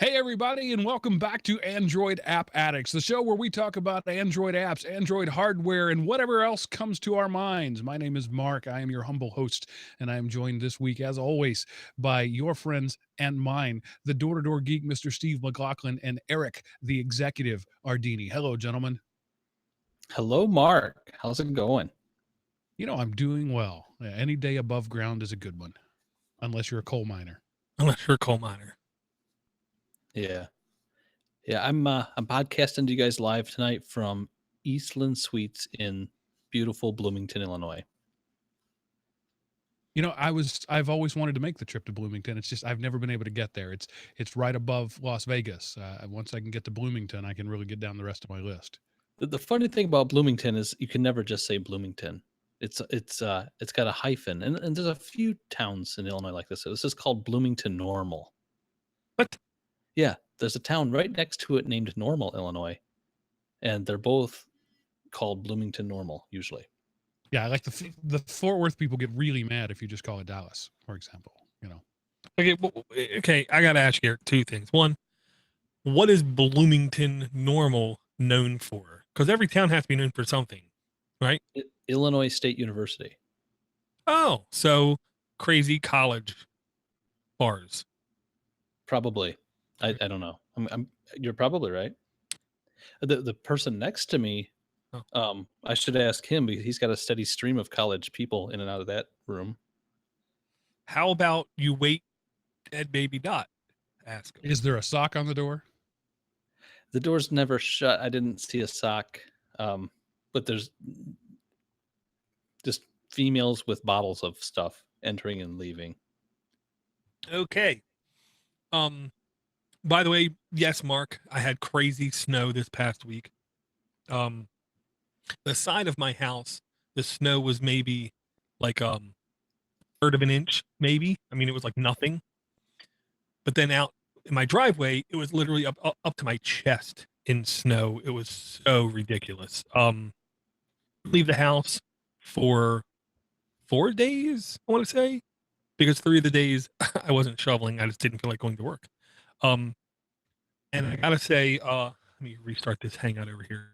Hey, everybody, and welcome back to Android App Addicts, the show where we talk about Android apps, Android hardware, and whatever else comes to our minds. My name is Mark. I am your humble host, and I am joined this week, as always, by your friends and mine, the door-to-door geek, Mr. Steve McLaughlin, and Eric, the executive Arduini. Hello, gentlemen. Hello, Mark. How's it going? You know, I'm doing well. Any day above ground is a good one, unless you're a coal miner. Unless you're a coal miner. Yeah. I'm podcasting to you guys live tonight from Eastland Suites in beautiful Bloomington, Illinois. You know, I've always wanted to make the trip to Bloomington. It's just I've never been able to get there. It's right above Las Vegas. Once I can get to Bloomington, I can really get down the rest of my list. The funny thing about Bloomington is you can never just say Bloomington. It's got a hyphen, and there's a few towns in Illinois like this. This is called Bloomington Normal. What? Yeah, there's a town right next to it named Normal, Illinois, and they're both called Bloomington Normal usually. Yeah, like the Fort Worth people get really mad if you just call it Dallas, for example. You know. Okay. I gotta ask you two things. One, what is Bloomington Normal known for? Because every town has to be known for something, right? Illinois State University. Oh, so crazy college bars. Probably. I don't know. You're probably right. The person next to me, I should ask him because he's got a steady stream of college people in and out of that room. How about you wait, dead baby Dot? Ask him. Is there a sock on the door? The door's never shut. I didn't see a sock, but there's just females with bottles of stuff entering and leaving. Okay. By the way, yes, Mark, I had crazy snow this past week. The side of my house, the snow was maybe like third of an inch, maybe. I mean, it was like nothing. But then out in my driveway, it was literally up to my chest in snow. It was so ridiculous. Leave the house for 4 days, I want to say, because 3 of the days I wasn't shoveling. I just didn't feel like going to work. And I gotta say, let me restart this hangout over here.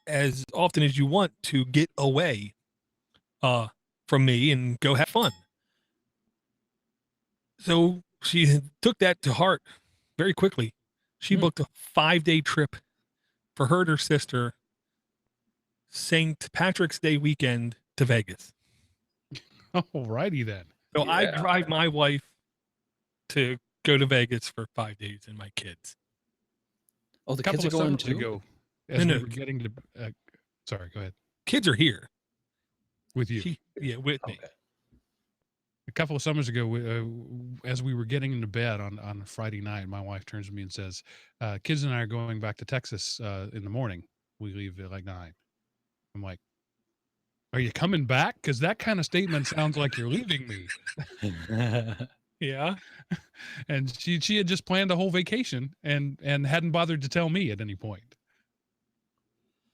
As often as you want to get away from me and go have fun. So she took that to heart very quickly. She booked a 5-day trip for her and her sister, St. Patrick's Day weekend to Vegas. Alrighty then. So yeah. I drive my wife to go to Vegas for 5 days and my kids. Oh, the kids are going to go. As we were getting to, sorry, go ahead. Kids are here with you. With me. A couple of summers ago, as we were getting into bed on Friday night, my wife turns to me and says, "Kids and I are going back to Texas in the morning. We leave at like 9." I'm like, "Are you coming back? Because that kind of statement sounds like you're leaving me." Yeah. And she had just planned a whole vacation and hadn't bothered to tell me at any point.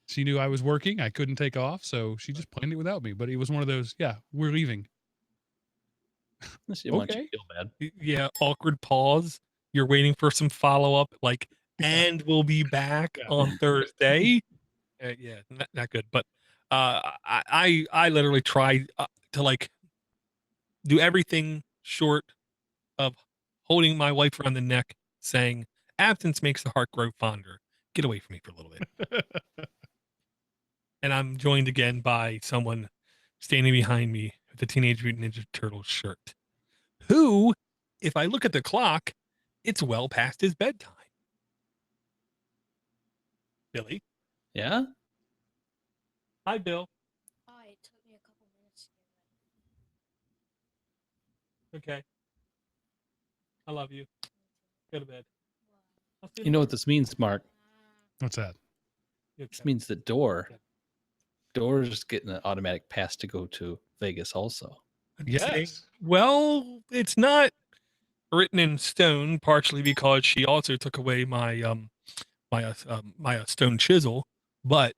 She knew I was working. I couldn't take off, so she just planned it without me. But it was one of those, yeah, we're leaving. She wants you to feel bad. Yeah, awkward pause. You're waiting for some follow-up, like, and we'll be back on Thursday. Yeah, not good. But I literally tried to like do everything short of holding my wife around the neck, saying, "Absence makes the heart grow fonder. Get away from me for a little bit." And I'm joined again by someone standing behind me with the Teenage Mutant Ninja Turtles shirt, who, if I look at the clock, it's well past his bedtime. Billy? Yeah? Hi, Bill. Hi, it took me a couple minutes to get ready. Okay. I love you. Go to bed. You know what this means, Mark? What's that? This means that Door's getting an automatic pass to go to Vegas also. Yes. Well, it's not written in stone, partially because she also took away my my stone chisel, but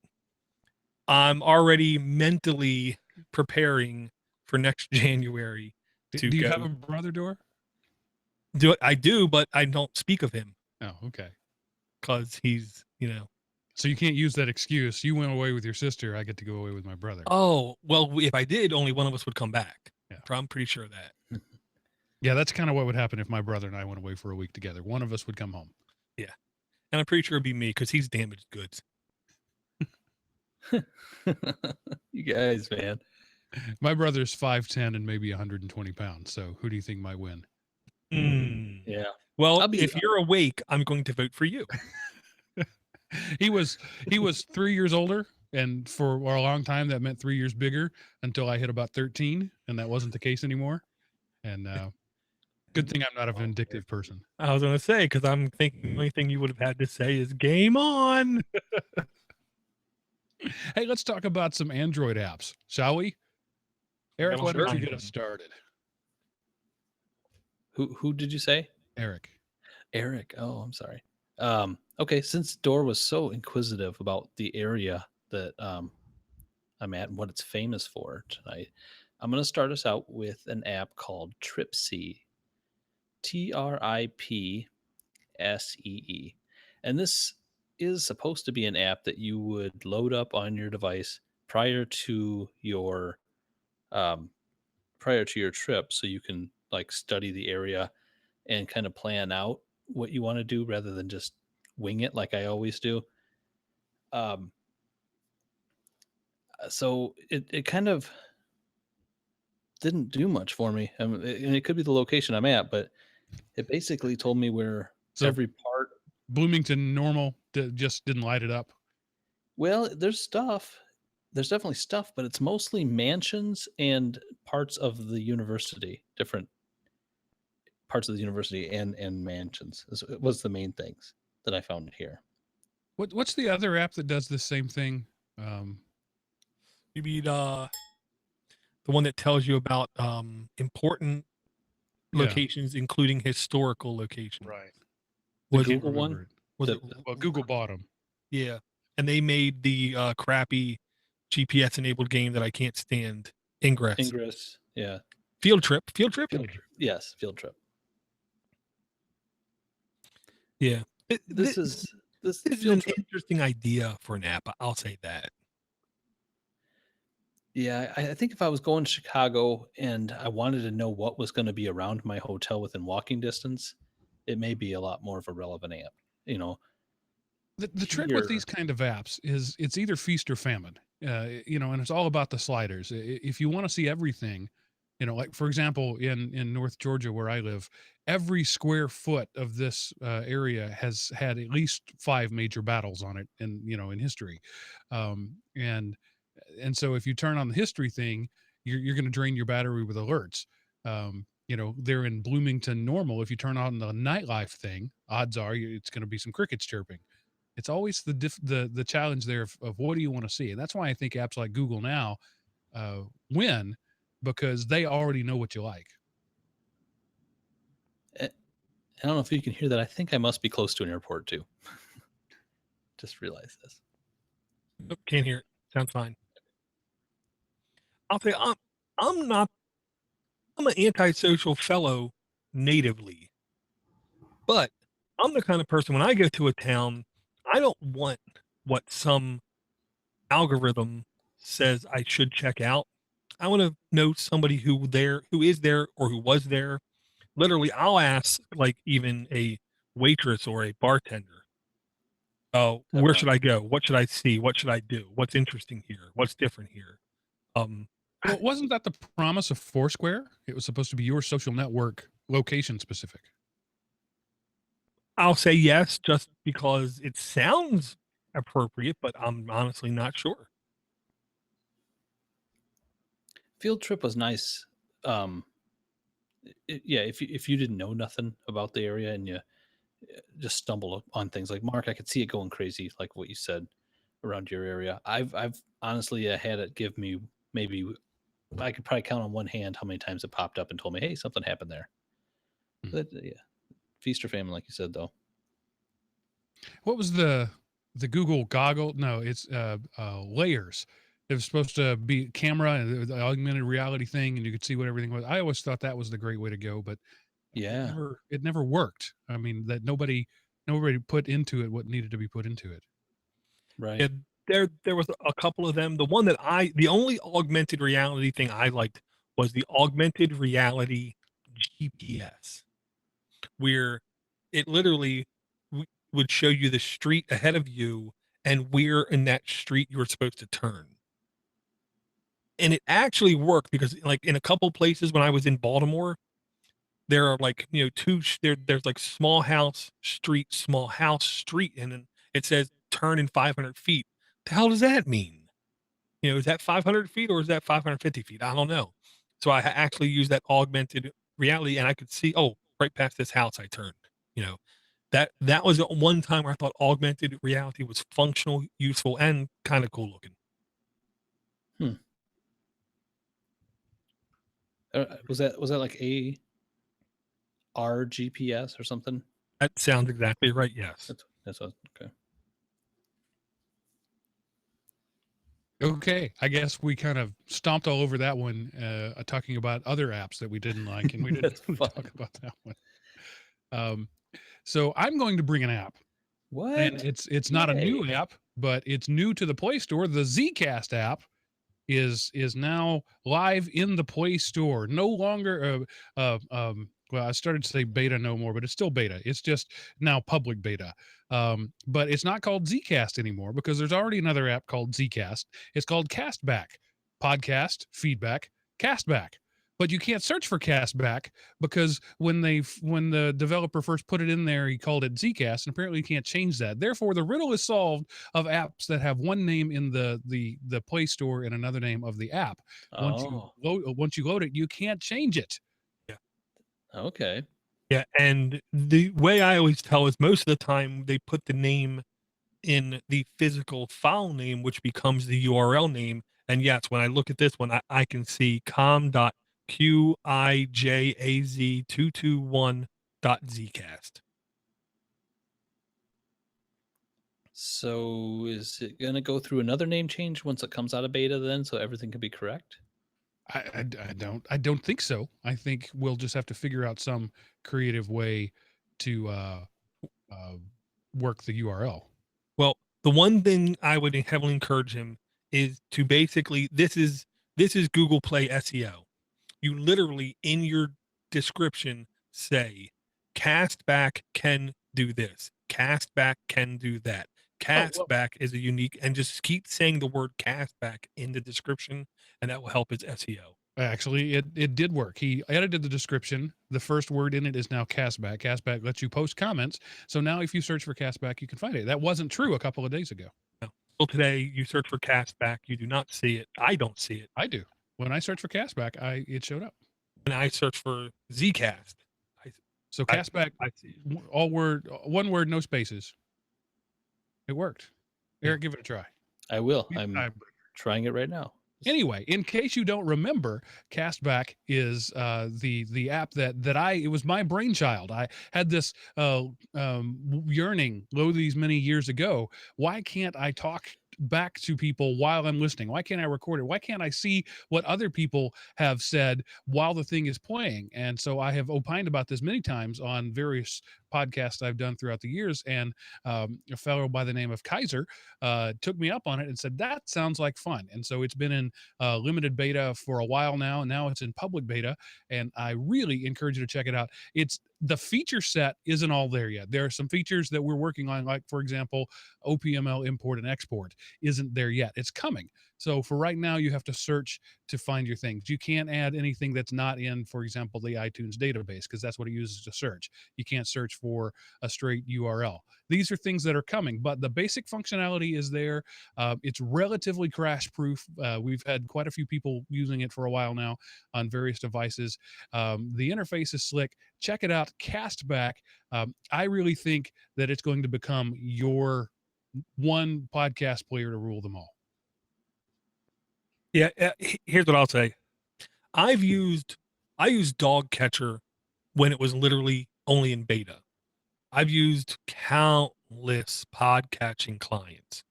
I'm already mentally preparing for next January to Do you go. have a brother, Door? I do, but I don't speak of him Oh, okay. because he's, So you can't use that excuse. You went away with your sister. I get to go away with my brother. Oh, well, if I did, only one of us would come back. Yeah. I'm pretty sure of that. Yeah, that's kind of what would happen if my brother and I went away for a week together. One of us would come home. Yeah. And I'm pretty sure it'd be me because he's damaged goods. You guys, man. My brother's 5'10" and maybe 120 pounds. So who do you think might win? Yeah. Well, I'll be- if you're awake, I'm going to vote for you. He was 3 years older, and for a long time that meant 3 years bigger until I hit about 13, and that wasn't the case anymore. And good thing I'm not a vindictive person. I was going to say, because I'm thinking the only thing you would have had to say is game on. Hey, let's talk about some Android apps, shall we? Eric, why don't you get us started? Who did you say? Eric. Oh, I'm sorry. Okay, since Door was so inquisitive about the area that I'm at and what it's famous for tonight, I'm going to start us out with an app called TripSee. TripSee. And this is supposed to be an app that you would load up on your device prior to your trip, so you can like study the area and kind of plan out what you want to do rather than just wing it like I always do. So it kind of didn't do much for me. And it could be the location I'm at, but it basically told me where every part. Bloomington normal just didn't light it up. Well, there's stuff. There's definitely stuff, but it's mostly mansions and parts of the university, different parts of the university and mansions. It was the main things that I found here. What's the other app that does the same thing? Maybe the one that tells you about important locations, including historical locations. Right. The Google one? Well, Google bought them. Yeah. And they made the crappy GPS enabled game that I can't stand. Ingress. Yeah. Field Trip. Yes, Field Trip. Yeah. This is an interesting idea for an app. I'll say that. Yeah, I think if I was going to Chicago and I wanted to know what was going to be around my hotel within walking distance, it may be a lot more of a relevant app. The trick with these kind of apps is it's either feast or famine, and it's all about the sliders. If you want to see everything, like for example, in North Georgia where I live, every square foot of this area has had at least 5 major battles on it in history. And so if you turn on the history thing, you're going to drain your battery with alerts. They're in Bloomington normal. If you turn on the nightlife thing, odds are it's going to be some crickets chirping. It's always the challenge there of what do you want to see? And that's why I think apps like Google Now win, because they already know what you like. I don't know if you can hear that. I think I must be close to an airport too. Just realized this. Nope, can't hear it. Sounds fine. I'll say I'm an antisocial fellow natively, but I'm the kind of person when I go to a town, I don't want what some algorithm says I should check out. I want to know somebody who is there or who was there. Literally, I'll ask like even a waitress or a bartender, "Oh, where should I go? What should I see? What should I do? What's interesting here? What's different here?" Well, wasn't that the promise of Foursquare? It was supposed to be your social network location specific. I'll say yes, just because it sounds appropriate, but I'm honestly not sure. Field Trip was nice. If you didn't know nothing about the area and you just stumble on things like Mark. I could see it going crazy, like what you said around your area. I've honestly had it give me maybe I could probably count on one hand how many times it popped up and told me, "Hey, something happened there." But yeah, feast or famine, like you said, though. What was the Google goggle? No, it's layers. It was supposed to be camera and the augmented reality thing, and you could see what everything was. I always thought that was the great way to go, but Yeah, it never worked. I mean, that nobody put into it what needed to be put into it. right. Yeah, there was a couple of them. The only augmented reality thing I liked was the augmented reality GPS, where it literally would show you the street ahead of you and where in that street you were supposed to turn. And it actually worked because, like, in a couple places when I was in Baltimore, there are like, there's like small house street, and then it says turn in 500 feet. The hell does that mean? Is that 500 feet or is that 550 feet? I don't know. So I actually used that augmented reality, and I could see, oh, right past this house I turned. That was the one time where I thought augmented reality was functional, useful, and kind of cool looking. Was that like AR GPS or something? That sounds exactly right. Yes. That's okay. Okay, I guess we kind of stomped all over that one, talking about other apps that we didn't like, and we didn't That's really fine. talk about that one. So I'm going to bring an app, What? and it's not a new Yay. app, but it's new to the Play Store. The Zcast app is now live in the Play Store. No longer, well, I started to say beta no more, but it's still beta. It's just now public beta. But it's not called Zcast anymore because there's already another app called Zcast. It's called CastBack, podcast, feedback, CastBack. But you can't search for CastBack because when the developer first put it in there, he called it Zcast, and apparently you can't change that. Therefore, the riddle is solved of apps that have one name in the Play Store and another name of the app. Once you load it, you can't change it. Okay. Yeah, and the way I always tell is most of the time they put the name in the physical file name, which becomes the URL name. And yes, when I look at this one, I can see com.qijaz221.zcast. So is it going to go through another name change once it comes out of beta then, so everything can be correct? I don't think so. I think we'll just have to figure out some creative way to work the URL. Well, the one thing I would heavily encourage him is to basically, this is Google Play SEO. You literally in your description say CastBack can do this, CastBack can do that. CastBack is a unique, and just keep saying the word CastBack in the description, and that will help its SEO. Actually, it did work. He edited the description. The first word in it is now CastBack. CastBack lets you post comments. So now if you search for CastBack, you can find it. That wasn't true a couple of days ago. No. Well, today you search for CastBack, you do not see it. I don't see it. I do. When I search for CastBack, it showed up. When I search for Zcast, CastBack, I see it. all word, one word, no spaces. It worked. Eric, give it a try. I will. I'm trying it right now. Anyway, in case you don't remember, CastBack is the app that it was my brainchild. I had this yearning these many years ago. Why can't I talk back to people while I'm listening? Why can't I record it? Why can't I see what other people have said while the thing is playing? And so I have opined about this many times on various podcasts I've done throughout the years, and a fellow by the name of Kaiser took me up on it and said that sounds like fun. And so it's been in limited beta for a while now, and now it's in public beta, and I really encourage you to check it out. It's the feature set isn't all there yet. There are some features that we're working on, like, for example, OPML import and export. isn't there yet. It's coming. So for right now, you have to search to find your things. You can't add anything that's not in, for example, the iTunes database, because that's what it uses to search. You can't search for a straight URL. These are things that are coming, but the basic functionality is there. It's relatively crash proof. We've had quite a few people using it for a while now on various devices. The interface is slick. Check it out, CastBack. I really think that it's going to become your one podcast player to rule them all. Yeah, here's what I'll say. I used Dog Catcher when it was literally only in beta. I've used countless podcatching clients.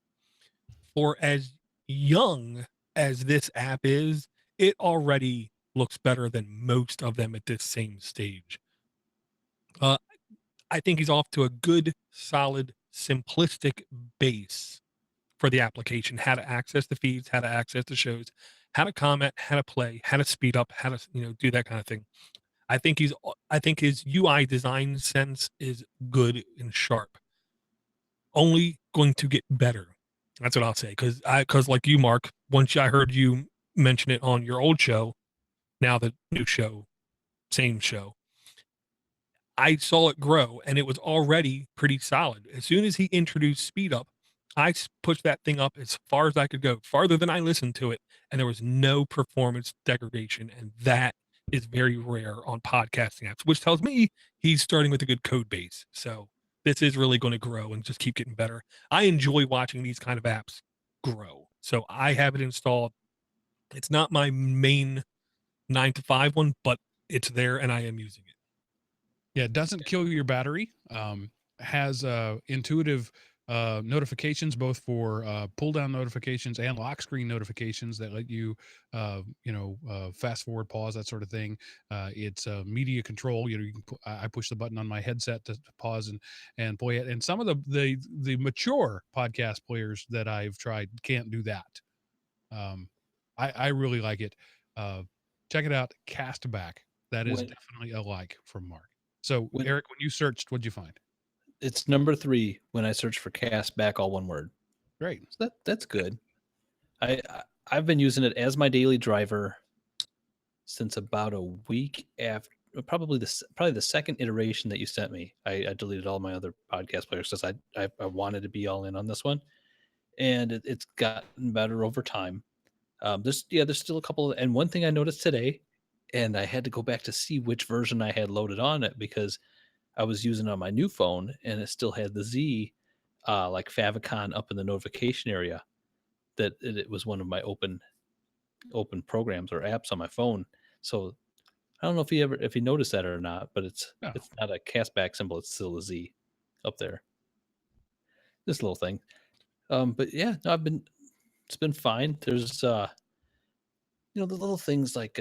For as young as this app is, it already looks better than most of them at this same stage. I think he's off to a good, solid, simplistic base for the application, how to access the feeds, how to access the shows, how to comment, how to play, how to speed up, how to, do that kind of thing. I think his UI design sense is good and sharp. Only going to get better. That's what I'll say. Cause like you, Mark, once I heard you mention it on your old show, now the new show, same show, I saw it grow and it was already pretty solid. As soon as he introduced speed up, I pushed that thing up as far as I could go, farther than I listened to it, and there was no performance degradation. And that is very rare on podcasting apps, which tells me he's starting with a good code base. So this is really going to grow and just keep getting better. I enjoy watching these kind of apps grow. So I have it installed. It's not my main 9 to 5 one, but it's there and I am using it. Yeah, it doesn't kill your battery. Has intuitive notifications, both for pull down notifications and lock screen notifications that let you, fast forward, pause, that sort of thing. It's media control. You can I push the button on my headset to pause and play it. And some of the mature podcast players that I've tried can't do that. I really like it. Check it out, CastBack. That is definitely a like from Mark. So, Eric, when you searched, what'd you find? It's number 3 when I search for CastBack, all one word. Great. So that's good. I've been using it as my daily driver since about a week after, probably the second iteration that you sent me. I deleted all my other podcast players because I wanted to be all in on this one, and it's gotten better over time. There's still a couple and one thing I noticed today, and I had to go back to see which version I had loaded on it because I was using it on my new phone and it still had the Z like favicon up in the notification area, that it was one of my open programs or apps on my phone. So I don't know if he noticed that or not, but it's not a CastBack symbol, it's still a Z up there. This little thing. But yeah, no, it's been fine. There's the little things like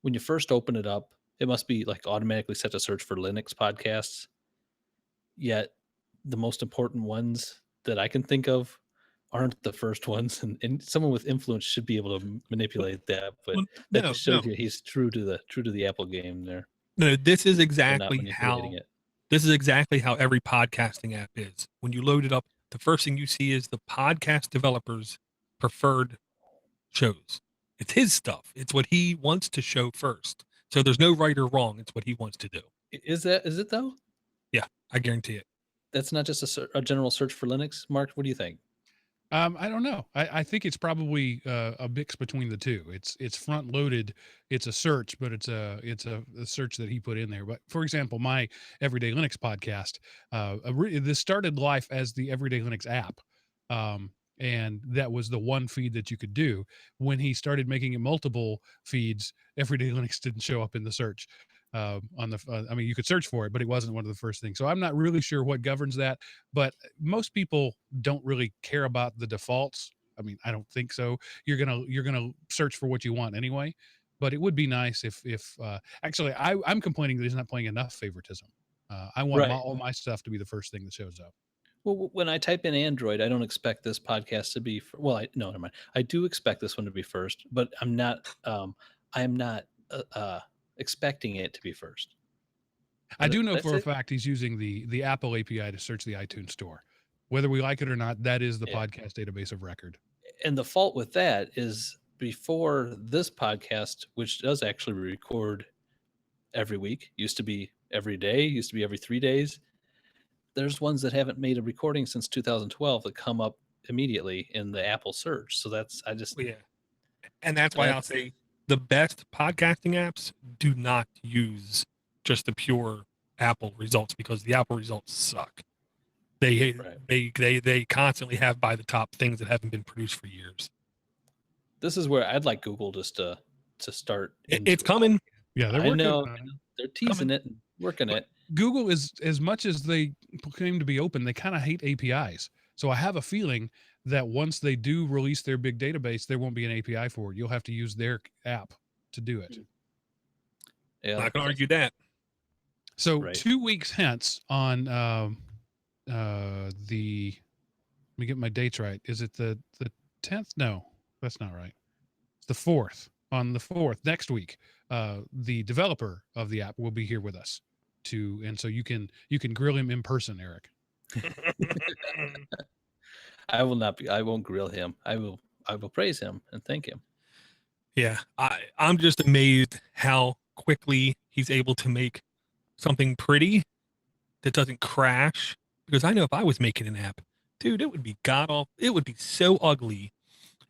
when you first open it up, it must be like automatically set to search for Linux podcasts. Yet the most important ones that I can think of aren't the first ones, and someone with influence should be able to manipulate that. But that just shows you he's true to the Apple game there. No, this is exactly how every podcasting app is. When you load it up, the first thing you see is the podcast developer's preferred shows. It's his stuff. It's what he wants to show first. So there's no right or wrong. It's what he wants to do. Is it though? Yeah, I guarantee it. That's not just a general search for Linux. Mark, what do you think? I don't know. I think it's probably a mix between the two. It's front loaded. It's a search, but it's a search that he put in there. But for example, my Everyday Linux podcast, this started life as the Everyday Linux app. And that was the one feed that you could do. When he started making it multiple feeds, Everyday Linux didn't show up in the search. You could search for it, but it wasn't one of the first things. So I'm not really sure what governs that, but most people don't really care about the defaults. I mean, I don't think so. You're gonna search for what you want anyway. But it would be nice if actually I'm complaining that he's not playing enough favoritism. I want all my stuff to be the first thing that shows up. Well, when I type in Android, I don't expect this podcast to be. No, never mind. I do expect this one to be first, but I'm not. I'm not expecting it to be first. I do know for a fact he's using the Apple API to search the iTunes store. Whether we like it or not, that is the Yeah. podcast database of record. And the fault with that is before this podcast, which does actually record every week, used to be every day, used to be every 3 days. There's ones that haven't made a recording since 2012 that come up immediately in the Apple search. So that's, I just, Yeah. And that's why I'll say the best podcasting apps do not use just the pure Apple results, because the Apple results suck. They constantly have by the top things that haven't been produced for years. this is where I'd like Google just to start. It's coming. Yeah, they're I working know on it. they're teasing it and working But it. Google is, as much as they claim to be open, they kind of hate APIs. So I have a feeling that once they do release their big database, there won't be an API for it. You'll have to use their app to do it. Yeah, Not gonna argue that. So Right. 2 weeks hence on let me get my dates right. Is it the 10th? No, that's not right. It's the 4th. On the 4th, next week, the developer of the app will be here with us and so you can grill him in person, Eric. I won't grill him. I will praise him and thank him. Yeah, I'm just amazed how quickly he's able to make something pretty that doesn't crash. Because I know if I was making an app, dude, it would be god awful. It would be so ugly,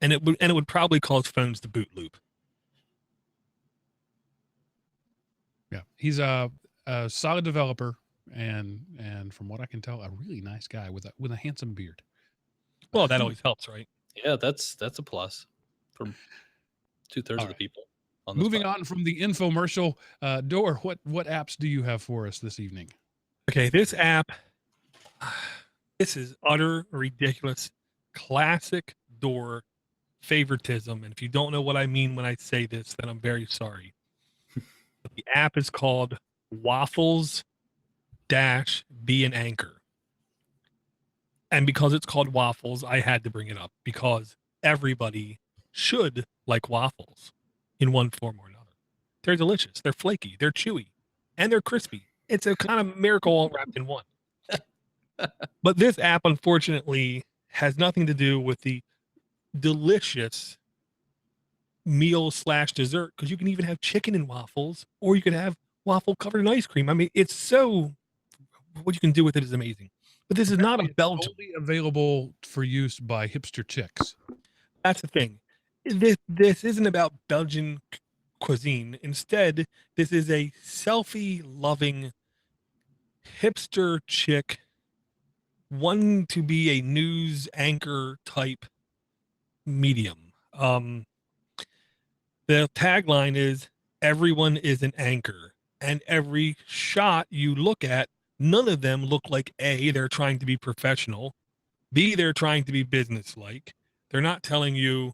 and it would probably cause phones to boot loop. Yeah, he's a solid developer, and from what I can tell, a really nice guy with a handsome beard. Well, that always helps, right? Yeah, that's a plus for 2/3 of the right. people. On this Moving podcast. on from the infomercial, Door, what apps do you have for us this evening? Okay, this app, this is utter ridiculous, classic Door favoritism. And if you don't know what I mean when I say this, then I'm very sorry. The app is called Waffles Be an Anchor. And because it's called Waffles, I had to bring it up because everybody should like waffles in one form or another. They're delicious, they're flaky, they're chewy, and they're crispy. It's a kind of miracle all wrapped in one. But this app, unfortunately, has nothing to do with the delicious meal / dessert, because you can even have chicken in waffles, or you can have waffle covered in ice cream. I mean, it's so, what you can do with it is amazing. But this is not a It's Belgian. only available for use by hipster chicks. That's the thing. This isn't about Belgian cuisine. Instead, this is a selfie-loving hipster chick wanting to be a news anchor type medium. The tagline is "Everyone is an anchor," and every shot you look at, none of them look like A, they're trying to be professional, B, they're trying to be businesslike. They're not telling you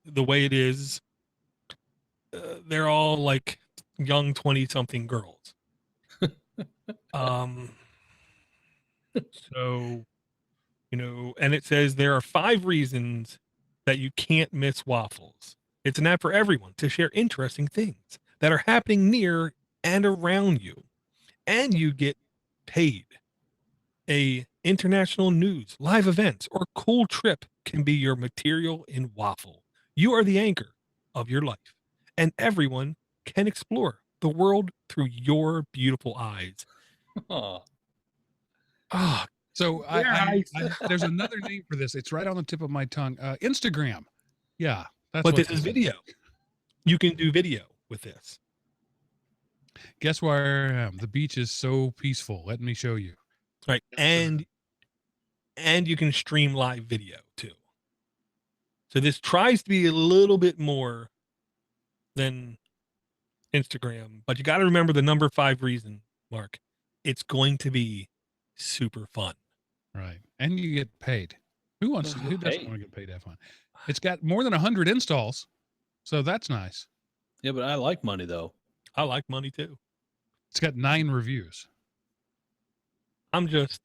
the way it is. They're all like young 20-something girls. So, and it says there are 5 reasons that you can't miss Waffles. It's an app for everyone to share interesting things that are happening near and around you. And you get paid. A international news, live events, or cool trip can be your material in Waffle. You are the anchor of your life, and everyone can explore the world through your beautiful eyes. Oh, Ah, So Nice. there's another name for this. It's right on the tip of my tongue. Instagram. Yeah, that's but what this is video. You can do video with this. Guess where I am? The beach is so peaceful. Let me show you. Right. And you can stream live video too. So this tries to be a little bit more than Instagram, but you got to remember the number 5 reason, Mark. It's going to be super fun. Right. And you get paid. Who doesn't Hey. want to get paid to have fun? It's got more than 100 installs. So that's nice. yeah, but I like money though. I like money too. It's got 9 reviews. I'm just,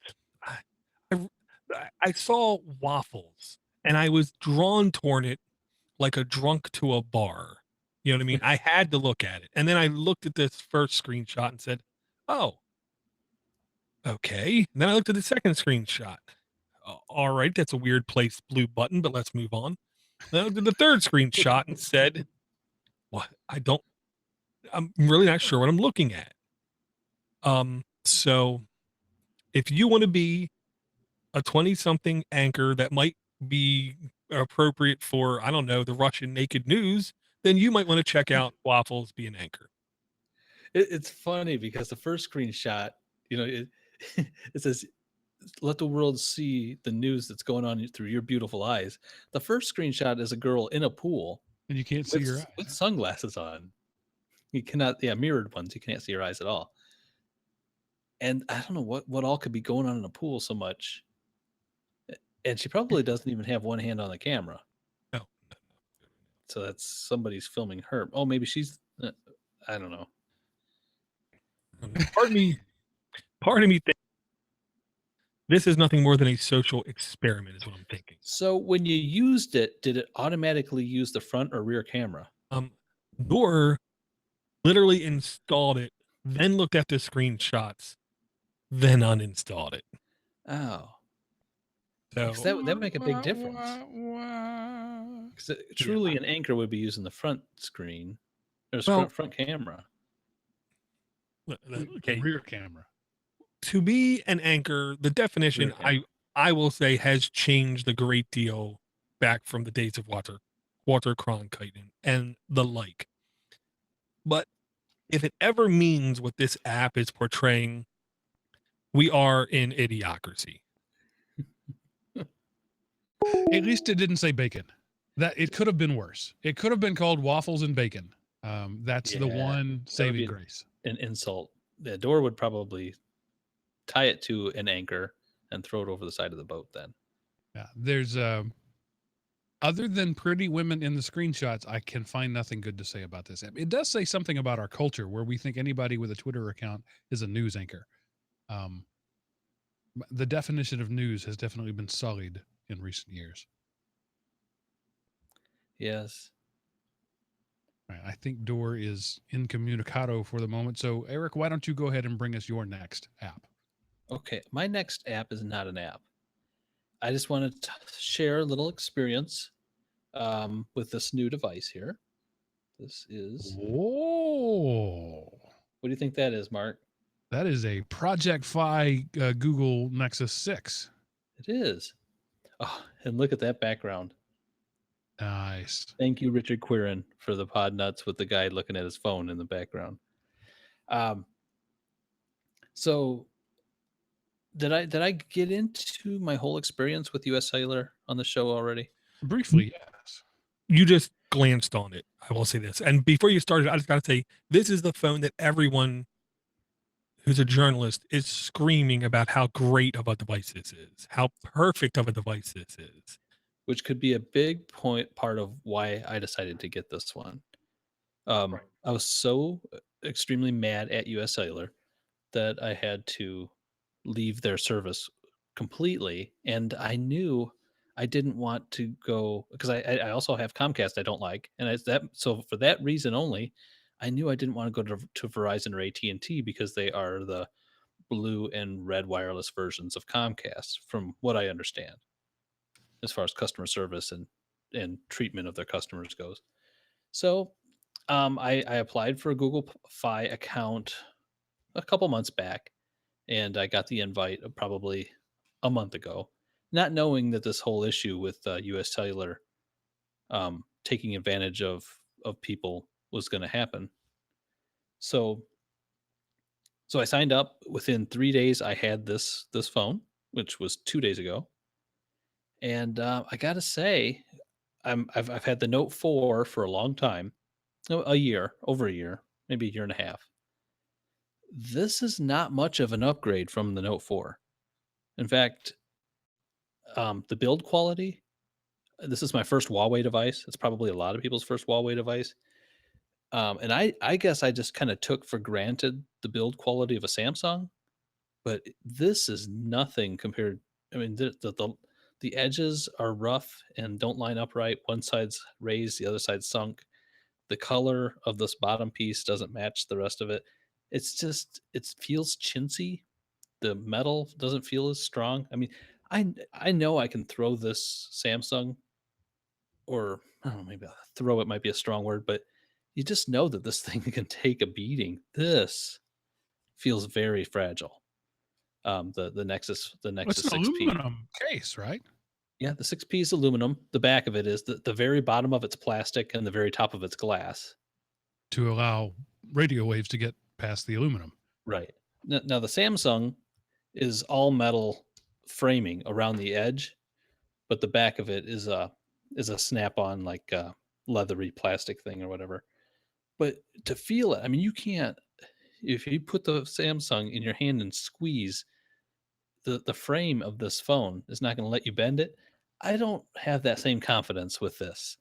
I saw Waffles and I was drawn toward it like a drunk to a bar. You know what I mean? I had to look at it. And then I looked at this first screenshot and said, oh, okay. And then I looked at the second screenshot. All right, that's a weird place, blue button, but let's move on. Now to the third screenshot and said, "What? I'm really not sure what I'm looking at." So if you want to be a 20-something anchor that might be appropriate for, I don't know, the Russian naked news, then you might want to check out Waffles be an anchor. It's funny because the first screenshot, it, it says, "Let the world see the news that's going on through your beautiful eyes." The first screenshot is a girl in a pool And you can't see your with eyes. sunglasses on. You cannot, mirrored ones. You can't see your eyes at all. And I don't know what all could be going on in a pool so much. And she probably doesn't even have one hand on the camera. No. So that's somebody's filming her. Oh, maybe she's, I don't know. Part of me thinks this is nothing more than a social experiment, is what I'm thinking. So when you used it, did it automatically use the front or rear camera? Nor literally installed it, then looked at the screenshots, then uninstalled it. Oh. So 'Cause that would make a big difference. Because truly an anchor would be using the front screen or front camera. Okay. Rear camera. To be an anchor, the definition I will say has changed a great deal back from the days of Walter Cronkite and the like. But if it ever means what this app is portraying, we are in idiocracy. At least it didn't say bacon. That it could have been worse. It could have been called Waffles and Bacon. That's the one saving grace. An insult. The door would probably tie it to an anchor and throw it over the side of the boat then. Yeah. There's other than pretty women in the screenshots, I can find nothing good to say about this app. It does say something about our culture where we think anybody with a Twitter account is a news anchor. The definition of news has definitely been sullied in recent years. Yes. Right, I think Door is incommunicado for the moment. So, Eric, why don't you go ahead and bring us your next app? Okay. My next app is not an app. I just wanted to share a little experience with this new device here. This is... Whoa. What do you think that is, Mark? That is a Project Fi Google Nexus 6. It is. Oh, and look at that background. Nice. Thank you, Richard Quirin, for the Podnutz with the guy looking at his phone in the background. So did I get into my whole experience with US Cellular on the show already? Briefly, yes. You just glanced on it. I will say this. And before you started, I just got to say, this is the phone that everyone who's a journalist is screaming about how great of a device this is, how perfect of a device this is. Which could be a big part of why I decided to get this one. I was so extremely mad at US Cellular that I had to leave their service completely. And I knew I didn't want to go because I also have Comcast I don't like. And so for that reason only, I knew I didn't want to go to Verizon or AT&T because they are the blue and red wireless versions of Comcast, from what I understand, as far as customer service and treatment of their customers goes. So I applied for a Google Fi account a couple months back, and I got the invite probably a month ago, not knowing that this whole issue with US Cellular taking advantage of people was going to happen. So I signed up. Within 3 days, I had this phone, which was 2 days ago. And I gotta say, I've had the Note 4 for a long time, over a year, maybe a year and a half. This is not much of an upgrade from the Note 4. In fact, the build quality. This is my first Huawei device. It's probably a lot of people's first Huawei device. And I guess I just kind of took for granted the build quality of a Samsung, but this is nothing compared. I mean, the edges are rough and don't line up right. One side's raised, the other side's sunk. The color of this bottom piece doesn't match the rest of it. It's just, it feels chintzy. The metal doesn't feel as strong. I mean, I know I can throw this Samsung, or I don't know, maybe throw it might be a strong word, but you just know that this thing can take a beating. This feels very fragile. The What's Nexus an 6P. aluminum case, right? Yeah, the 6P is aluminum. The back of it is the very bottom of it's plastic and the very top of it's glass. To allow radio waves to get past the aluminum. Right. Now the Samsung is all metal framing around the edge, but the back of it is a snap-on like leathery plastic thing or whatever. But to feel it, I mean, you can't. If you put the Samsung in your hand and squeeze, the frame of this phone is not going to let you bend it. I don't have that same confidence with this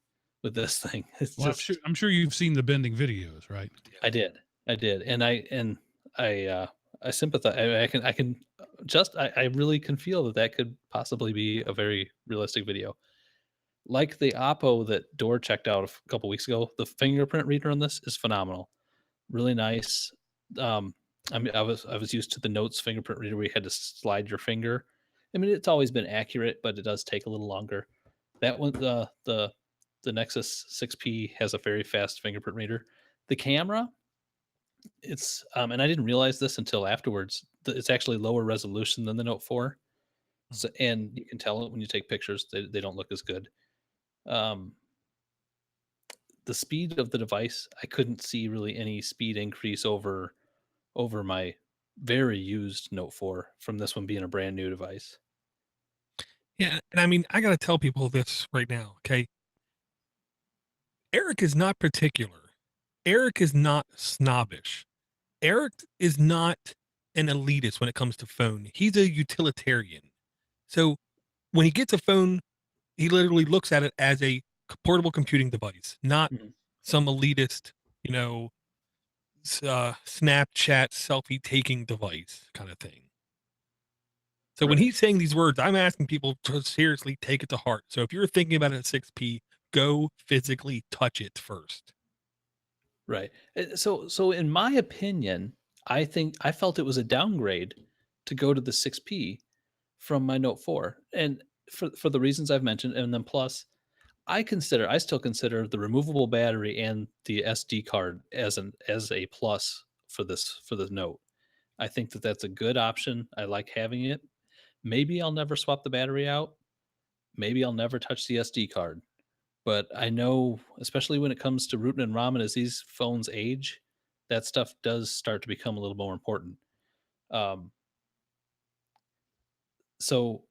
thing. It's Well, just I'm sure you've seen the bending videos, right? I did, and I sympathize. I can just I really can feel that could possibly be a very realistic video. Like the Oppo that Door checked out a couple weeks ago, the fingerprint reader on this is phenomenal. Really nice. I mean, I was used to the Notes fingerprint reader where you had to slide your finger. I mean, it's always been accurate, but it does take a little longer. That one, the Nexus 6P has a very fast fingerprint reader. The camera, it's and I didn't realize this until afterwards. It's actually lower resolution than the Note 4. So, and you can tell it when you take pictures; they don't look as good. Um, the speed of the device, I couldn't see really any speed increase over my very used Note 4 from this one being a brand new device. Yeah, and I mean, I gotta tell people this right now, okay? Eric is not particular. Eric is not snobbish. Eric is not an elitist when it comes to phone. He's a utilitarian. So when he gets a phone, he literally looks at it as a portable computing device, not Mhm. some elitist, you know, Snapchat selfie taking device kind of thing. So when Right. he's saying these words, I'm asking people to seriously take it to heart. So if you're thinking about it at 6P, go physically touch it first. Right. So in my opinion, I think I felt it was a downgrade to go to the 6P from my Note 4. And for the reasons I've mentioned, and then plus I still consider the removable battery and the SD card as a plus for the Note. I think that that's a good option. I like having it. Maybe I'll never swap the battery out. Maybe I'll never touch the SD card. But I know, especially when it comes to rootin' and ramen, as these phones age, that stuff does start to become a little more important. Um, so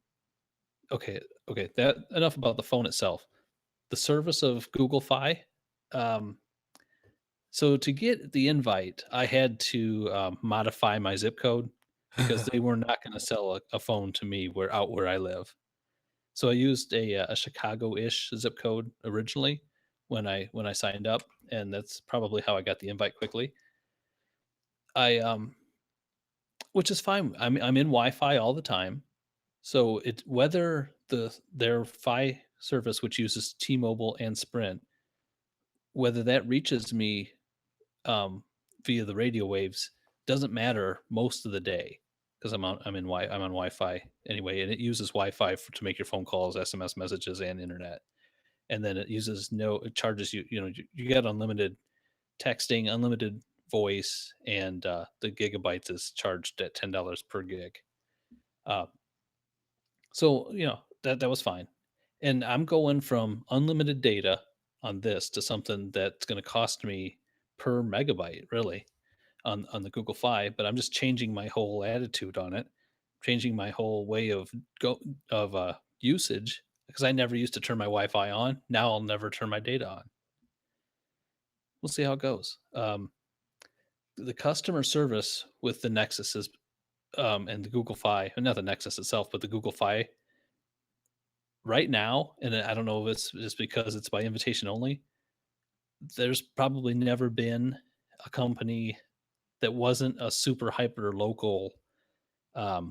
okay, that enough about the phone itself. The service of Google Fi. Um, so to get the invite, I had to modify my zip code because they were not going to sell a phone to me where I live. So I used a Chicago-ish zip code originally when I signed up, and that's probably how I got the invite quickly. I which is fine. I'm in Wi-Fi all the time, so it whether their Fi service, which uses T-Mobile and Sprint, whether that reaches me via the radio waves doesn't matter most of the day because I'm on Wi-Fi anyway, and it uses Wi-Fi to make your phone calls, SMS messages, and internet. And then it charges you. You get unlimited texting, unlimited voice, and the gigabytes is charged at $10 per gig. Uh, so that was fine. And I'm going from unlimited data on this to something that's going to cost me per megabyte, really, on the Google Fi. But I'm just changing my whole attitude on it, changing my whole way of usage because I never used to turn my Wi-Fi on. Now I'll never turn my data on. We'll see how it goes. The customer service with the Nexus is and the Google Fi, not the Nexus itself, but the Google Fi right now, and I don't know if it's just because it's by invitation only. There's probably never been a company that wasn't a super hyper local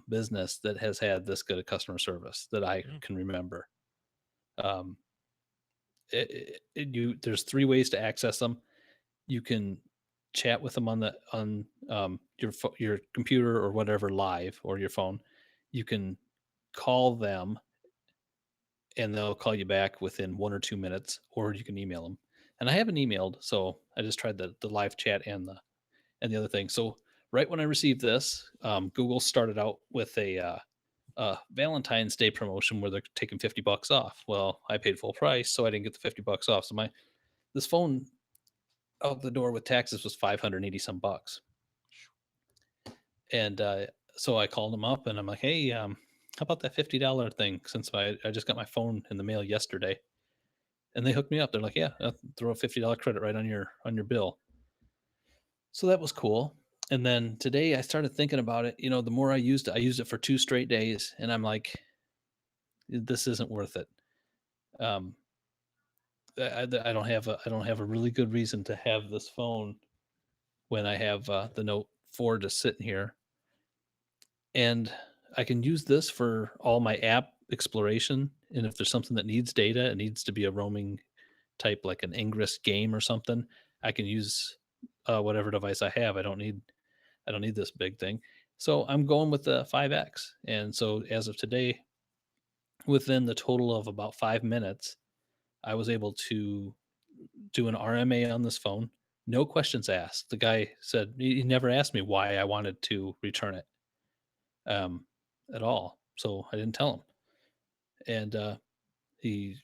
business that has had this good a customer service that I can remember. Um, there's 3 ways to access them. You can chat with them on your computer or whatever live or your phone. You can call them and they'll call you back within 1 or 2 minutes, or you can email them. And I haven't emailed, so I just tried the live chat and the other thing. So right when I received this, Google started out with a Valentine's Day promotion where they're taking $50 off. Well, I paid full price, so I didn't get the $50 off. So this phone out the door with taxes was 580 some bucks. And so I called them up and I'm like, hey, how about that $50 thing? Since I just got my phone in the mail yesterday, and they hooked me up. They're like, yeah, I'll throw a $50 credit right on your bill. So that was cool. And then today I started thinking about it. The more I used it for 2 straight days, and I'm like, this isn't worth it. I don't have a really good reason to have this phone when I have the Note 4 just sitting here, and I can use this for all my app exploration. And if there's something that needs data, it needs to be a roaming type, like an Ingress game or something, I can use whatever device I have. I don't need this big thing. So I'm going with the 5X. And so as of today, within the total of about 5 minutes, I was able to do an RMA on this phone. No questions asked. The guy said he never asked me why I wanted to return it at all. So I didn't tell him. And he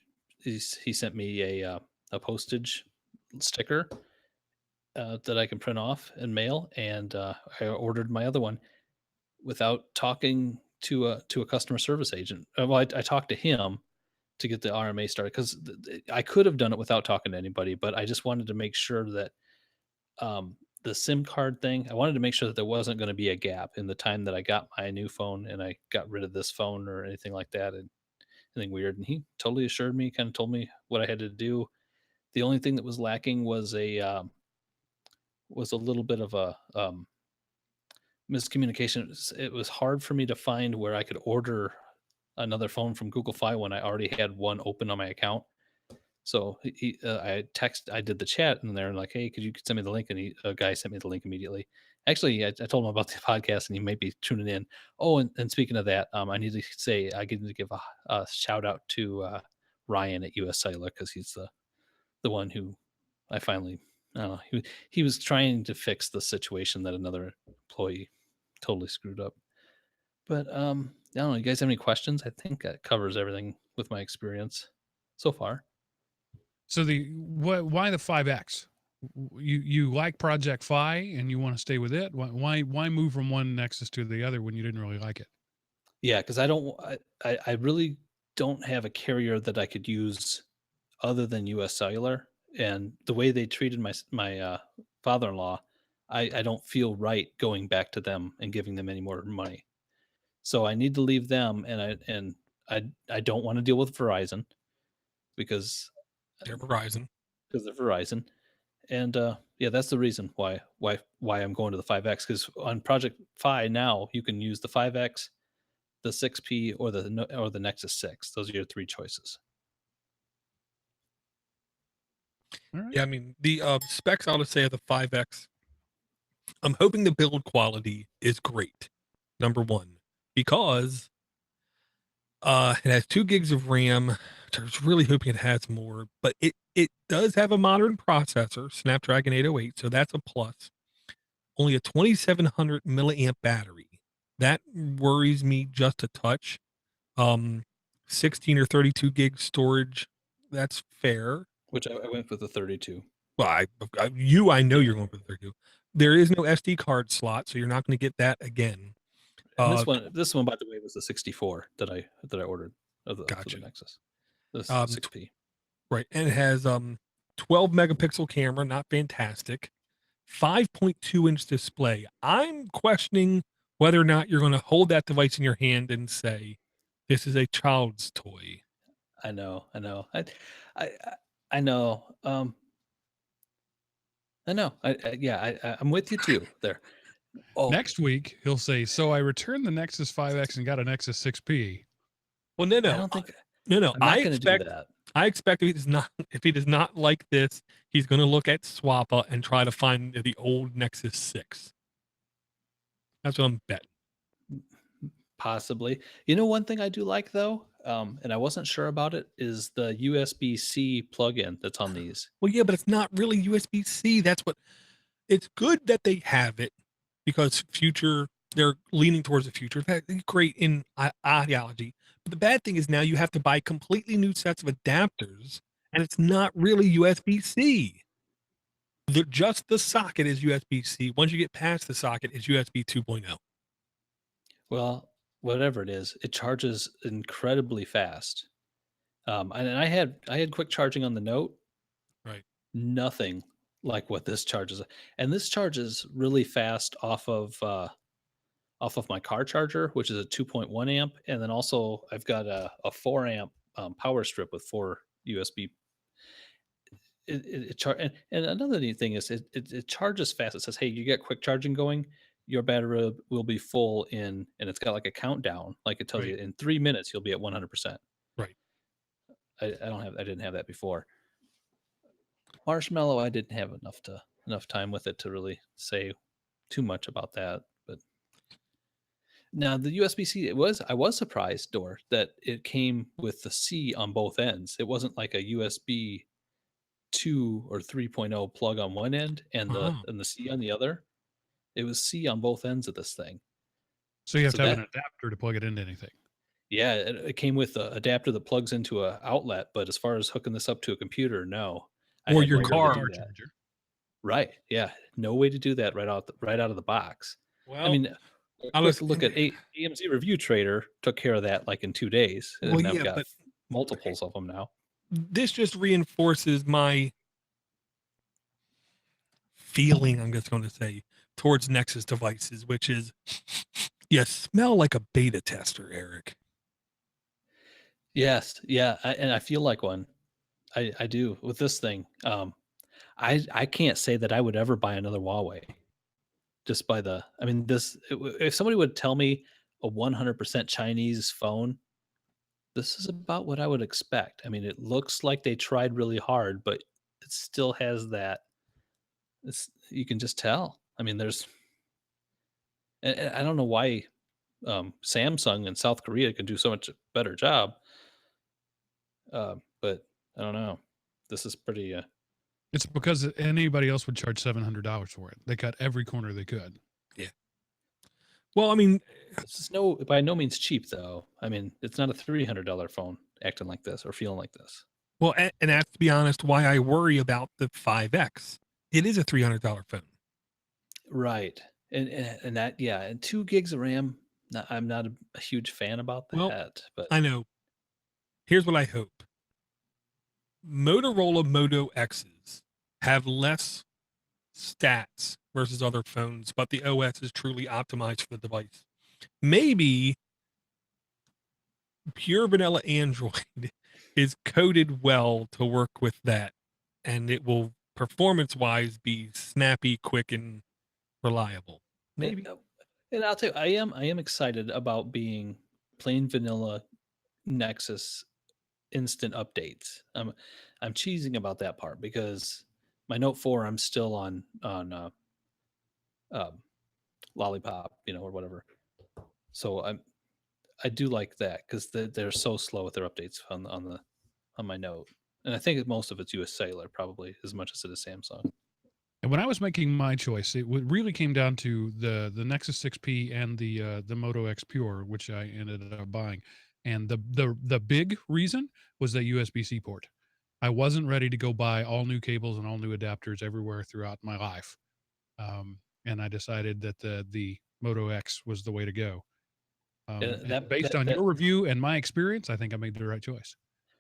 sent me a postage sticker that I can print off and mail, and I ordered my other one without talking to a customer service agent. Well, I talked to him to get the RMA started, because I could have done it without talking to anybody, but I just wanted to make sure that the SIM card thing, I wanted to make sure that there wasn't going to be a gap in the time that I got my new phone and I got rid of this phone or anything like that, and anything weird. And he totally assured me, kind of told me what I had to do. The only thing that was lacking was a little bit of a miscommunication. It was hard for me to find where I could order another phone from Google Fi when I already had one open on my account. So I did the chat in there and like, hey, could you send me the link? And a guy sent me the link immediately. Actually, I told him about the podcast and he might be tuning in. Oh, and speaking of that, I need to say, I need to give a shout out to Ryan at US Cellular, because he's the one who I finally, I don't know, he was trying to fix the situation that another employee totally screwed up. But I don't know, you guys have any questions? I think that covers everything with my experience so far. So why the 5X? You like Project Fi and you want to stay with it? Why move from one Nexus to the other when you didn't really like it? Yeah, because I really don't have a carrier that I could use other than US Cellular, and the way they treated my father-in-law, I don't feel right going back to them and giving them any more money. So I need to leave them, and I don't want to deal with Verizon because They're Verizon. And yeah, that's the reason why I'm going to the 5X, because on Project Fi now you can use the 5X, the 6P, or the Nexus 6. Those are your 3 choices. All right. Yeah, I mean, the specs, I'll just say, of the 5X, I'm hoping the build quality is great, number one, because it has 2 gigs of RAM. I was really hoping it has more, but it does have a modern processor, Snapdragon 808, so that's a plus. Only a 2700 milliamp battery. That worries me just a touch. 16 or 32 gig storage, that's fair. Which I went with the 32. Well, I know you're going for the 32. There is no SD card slot, so you're not going to get that again. And this one, by the way, was the 64 that I ordered of the Nexus. The 6P. Right, and it has 12 megapixel camera, not fantastic. 5.2 inch display. I'm questioning whether or not you're going to hold that device in your hand and say, "This is a child's toy." I know. I know. I know. I'm with you too there. Oh. Next week he'll say, "So I returned the Nexus 5X and got a Nexus 6P." Well, no. I don't think. No. I'm not going to do that. I expect if he does not like this, he's going to look at Swappa and try to find the old Nexus 6. That's what I'm betting. Possibly. You know, one thing I do like though, and I wasn't sure about it, is the USB-C plug-in that's on these. Well, yeah, but it's not really USB-C. That's what it's good that they have it because they're leaning towards the future. In fact, it's great in ideology. But the bad thing is now you have to buy completely new sets of adapters, and it's not really USB-C. Just the socket is USB-C. Once you get past the socket, it's USB 2.0. Well, whatever it is, it charges incredibly fast. And I had quick charging on the Note. Right. Nothing like what this charges, and this charges really fast off of my car charger, which is a 2.1 amp, and then also I've got a 4 amp power strip with 4 USB. And another neat thing is it charges fast. It says, "Hey, you get quick charging going, your battery will be full in," and it's got like a countdown, like it tells you Right. in 3 minutes you'll be at 100%. Right. I didn't have that before. Marshmallow, I didn't have enough time with it to really say too much about that. But now the USB-C, I was surprised, Door, that it came with the C on both ends. It wasn't like a USB 2 or 3.0 plug on one end and Oh. the C on the other. It was C on both ends of this thing. So you have So to have that- an adapter to plug it into anything. Yeah, it came with an adapter that plugs into a outlet, but as far as hooking this up to a computer, no. I Or had your no way to car. do that. charger. Right. Yeah. No way to do that right out of the box. Well, I mean, a I quick was- look at AMZ Review Trader took care of that like in 2 days, and Well, I've yeah, got but- multiples of them now. this just reinforces my feeling, I'm just going to say, towards Nexus devices, which is you smell like a beta tester, Eric. Yes, yeah, and I feel like one. I do with this thing. I can't say that I would ever buy another Huawei. Just by the, I mean, if somebody would tell me a 100% Chinese phone, this is about what I would expect. I mean, it looks like they tried really hard, but it still has that. You can just tell. I mean, and I don't know why Samsung in South Korea can do so much better job. But I don't know. This is pretty. It's because anybody else would charge $700 for it. They cut every corner they could. Well, I mean, This is by no means cheap, though. I mean, it's not a $300 phone acting like this or feeling like this. well, and that's, to be honest, why I worry about the 5X. It is a $300 phone. Right, and that, yeah, and 2 gigs of RAM. I'm not a huge fan about that, Well, but I know. Here's what I hope. Motorola Moto X's have less stats versus other phones, but the OS is truly optimized for the device. Maybe pure vanilla Android is coded well to work with that, and it will performance-wise be snappy, quick, and reliable. Maybe. And I'll tell you, I am excited about being plain vanilla Nexus instant updates. I'm cheesing about that part because my Note 4, I'm still on Lollipop, or whatever. So I do like that because they're so slow with their updates on my Note, and I think most of it's US Cellular probably as much as it is Samsung. And when I was making my choice, it really came down to the Nexus 6P and the Moto X Pure, which I ended up buying. And the big reason was that USB-C port. I wasn't ready to go buy all new cables and all new adapters everywhere throughout my life. And I decided that the Moto X was the way to go. And based on your review and my experience, I think I made the right choice.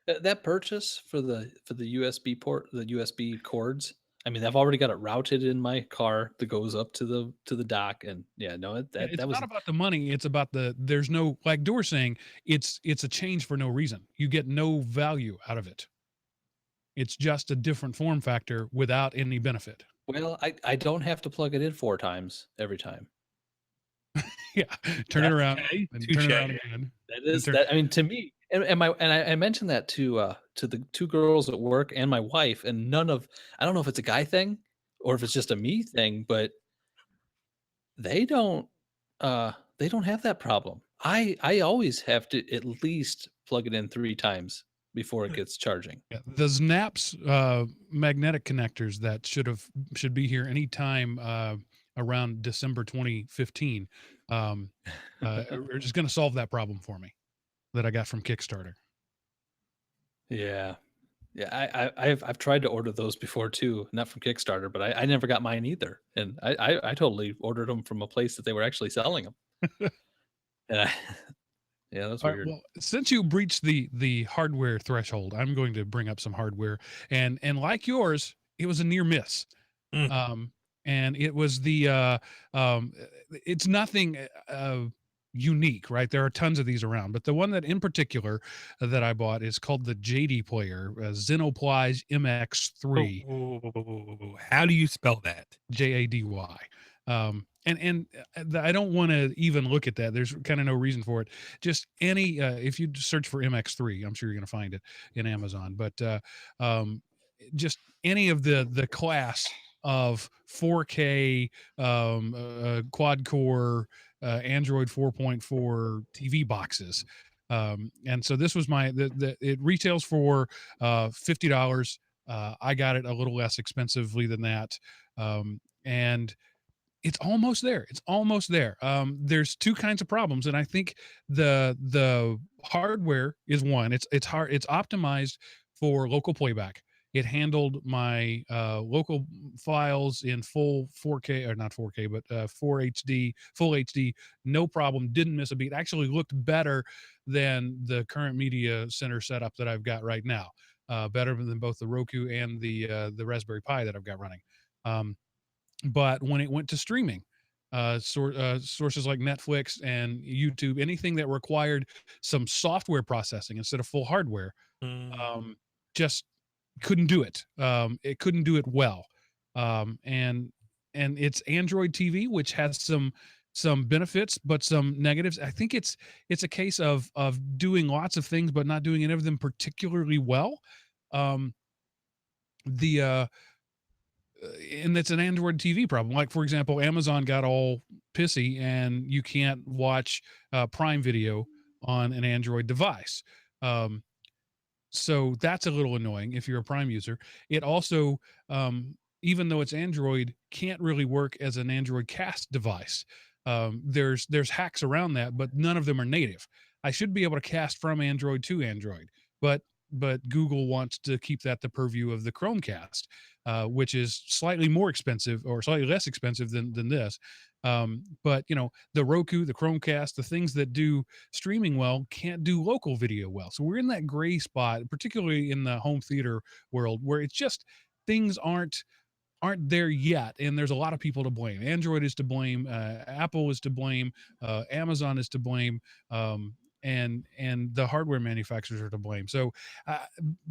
That purchase for the USB port, the USB cords, I mean, I've already got it routed in my car that goes up to the dock, and yeah, no, It's that was not about the money. It's about there's no, like Door's saying, it's a change for no reason. You get no value out of it. It's just a different form factor without any benefit. well, I don't have to plug it in 4 times every time. Yeah, turn it around Okay, and touche. turn it around again. That is turn- that. I mean, to me, and I mentioned that to the 2 girls at work and my wife, and I don't know if it's a guy thing or if it's just a me thing, but they don't have that problem. I always have to at least plug it in 3 times before it gets charging. Yeah, the Snaps magnetic connectors that should be here anytime around December 2015 are just going to solve that problem for me that I got from Kickstarter. Yeah. Yeah, I've tried to order those before too, not from Kickstarter, but I never got mine either, and I totally ordered them from a place that they were actually selling them. And I yeah, that's All right, weird. well, since you breached the hardware threshold, I'm going to bring up some hardware, and like yours, it was a near miss. Mm. And it was it's nothing unique, right? There are tons of these around, but the one that in particular that I bought is called the JD Player, Xenoplies MX3. Whoa. How do you spell that? JADY. I don't want to even look at that. There's kind of no reason for it. Just any if you search for MX3, I'm sure you're going to find it in Amazon. But just any of the class of 4K quad core Android 4.4 TV boxes. And so this was it retails for $50. I got it a little less expensively than that. And it's almost there. It's almost there. There's two kinds of problems, and I think the hardware is one. It's optimized for local playback. It handled my local files in full 4K, or not 4K, but 4HD, full HD, no problem. Didn't miss a beat. Actually looked better than the current media center setup that I've got right now. Better than both the Roku and the Raspberry Pi that I've got running. But when it went to streaming, sources like Netflix and YouTube, anything that required some software processing instead of full hardware, just couldn't do it. It couldn't do it well. And it's Android TV, which has some benefits, but some negatives. I think it's a case of doing lots of things, but not doing any of them particularly well. And it's an Android TV problem. Like, for example, Amazon got all pissy and you can't watch Prime Video on an Android device. So that's a little annoying if you're a Prime user. It also, even though it's Android, can't really work as an Android cast device. There's hacks around that, but none of them are native. I should be able to cast from Android to Android, but Google wants to keep that the purview of the Chromecast, which is slightly more expensive or slightly less expensive than this. But the Roku, the Chromecast, the things that do streaming well can't do local video well. So we're in that gray spot, particularly in the home theater world, where it's just things aren't there yet, and there's a lot of people to blame. Android is to blame, Apple is to blame, Amazon is to blame, and the hardware manufacturers are to blame. So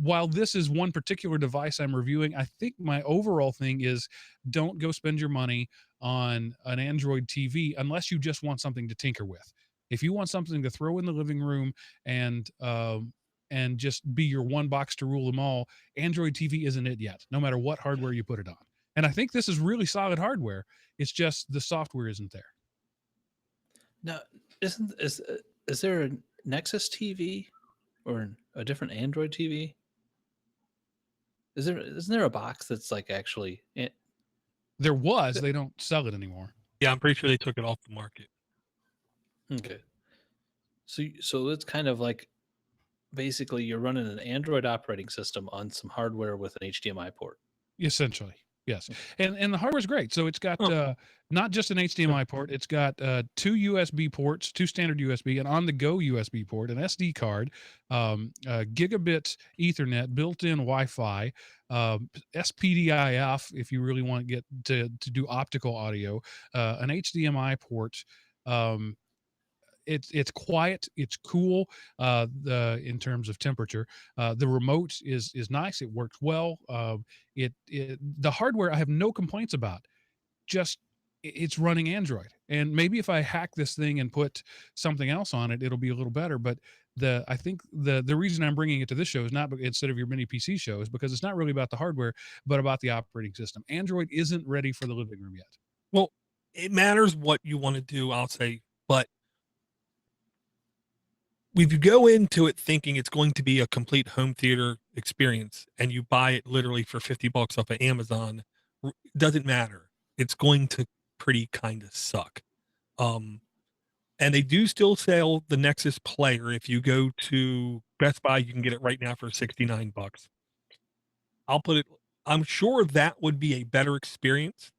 while this is one particular device I'm reviewing, I think my overall thing is don't go spend your money on an Android TV unless you just want something to tinker with. If you want something to throw in the living room and just be your one box to rule them all, Android TV isn't it yet, no matter what hardware you put it on. And I think this is really solid hardware. It's just the software isn't there. Now, is there a Nexus TV or a different Android TV? Isn't there a box that's like actually? There was. They don't sell it anymore. Yeah, I'm pretty sure they took it off the market. Okay. So it's kind of like basically you're running an Android operating system on some hardware with an HDMI port. Essentially. Yes. And the hardware's great. So it's got not just an HDMI port, it's got 2 USB ports, 2 standard USB, an on-the-go USB port, an SD card, gigabit Ethernet, built-in Wi-Fi, SPDIF if you really want to get to do optical audio, an HDMI port. It's quiet, it's cool in terms of temperature. The remote is nice, it works well. The hardware I have no complaints about. Just it's running Android. And maybe if I hack this thing and put something else on it, it'll be a little better. But I think the reason I'm bringing it to this show is not instead of your mini PC show, is because it's not really about the hardware, but about the operating system. Android isn't ready for the living room yet. Well, it matters what you want to do, I'll say, but if you go into it thinking it's going to be a complete home theater experience and you buy it literally for $50 off of Amazon, doesn't matter. It's going to pretty kind of suck. And they do still sell the Nexus player. If you go to Best Buy, you can get it right now for $69. I'm sure that would be a better experience,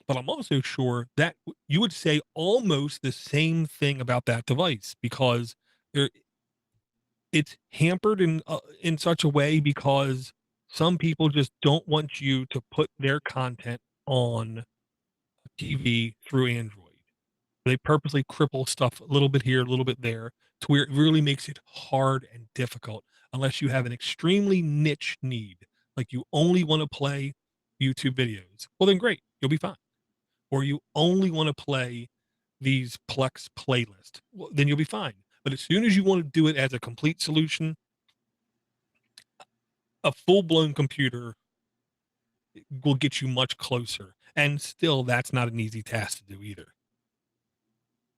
but I'm also sure that you would say almost the same thing about that device because it's hampered in such a way because some people just don't want you to put their content on TV through Android. They purposely cripple stuff a little bit here, a little bit there, to where it really makes it hard and difficult unless you have an extremely niche need. Like you only want to play YouTube videos. Well, then great, you'll be fine. Or you only want to play these Plex playlists. Well, then you'll be fine. But as soon as you want to do it as a complete solution, a full-blown computer will get you much closer. And still, that's not an easy task to do either.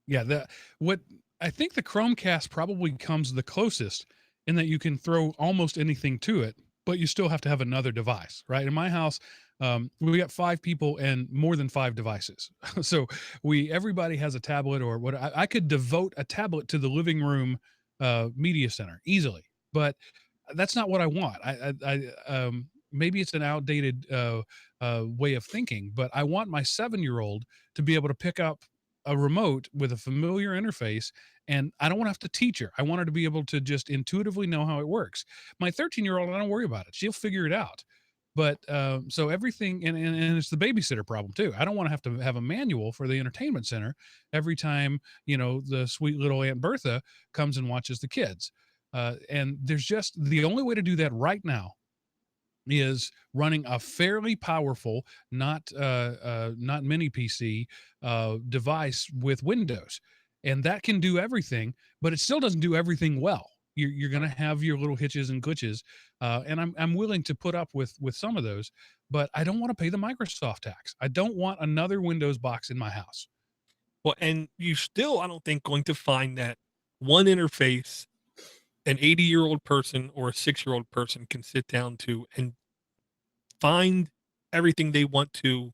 Yeah, what I think the Chromecast probably comes the closest in that you can throw almost anything to it, but you still have to have another device, right? In my house, we got 5 people and more than 5 devices. So everybody has a tablet or what I could devote a tablet to the living room media center easily, but that's not what I want. Maybe it's an outdated way of thinking, but I want my 7-year-old to be able to pick up a remote with a familiar interface, and I don't want to have to teach her. I want her to be able to just intuitively know how it works. My 13-year-old, I don't worry about it. She'll figure it out. But so everything, and it's the babysitter problem too. I don't want to have a manual for the entertainment center every time, the sweet little Aunt Bertha comes and watches the kids. And there's just the only way to do that right now is running a fairly powerful, not mini PC device with Windows, and that can do everything, but it still doesn't do everything well. You're going to have your little hitches and glitches, and I'm willing to put up with some of those, but I don't want to pay the Microsoft tax. I don't want another Windows box in my house. Well, and you still, I don't think, going to find that one interface an 80-year-old person or a 6-year-old person can sit down to and find everything they want to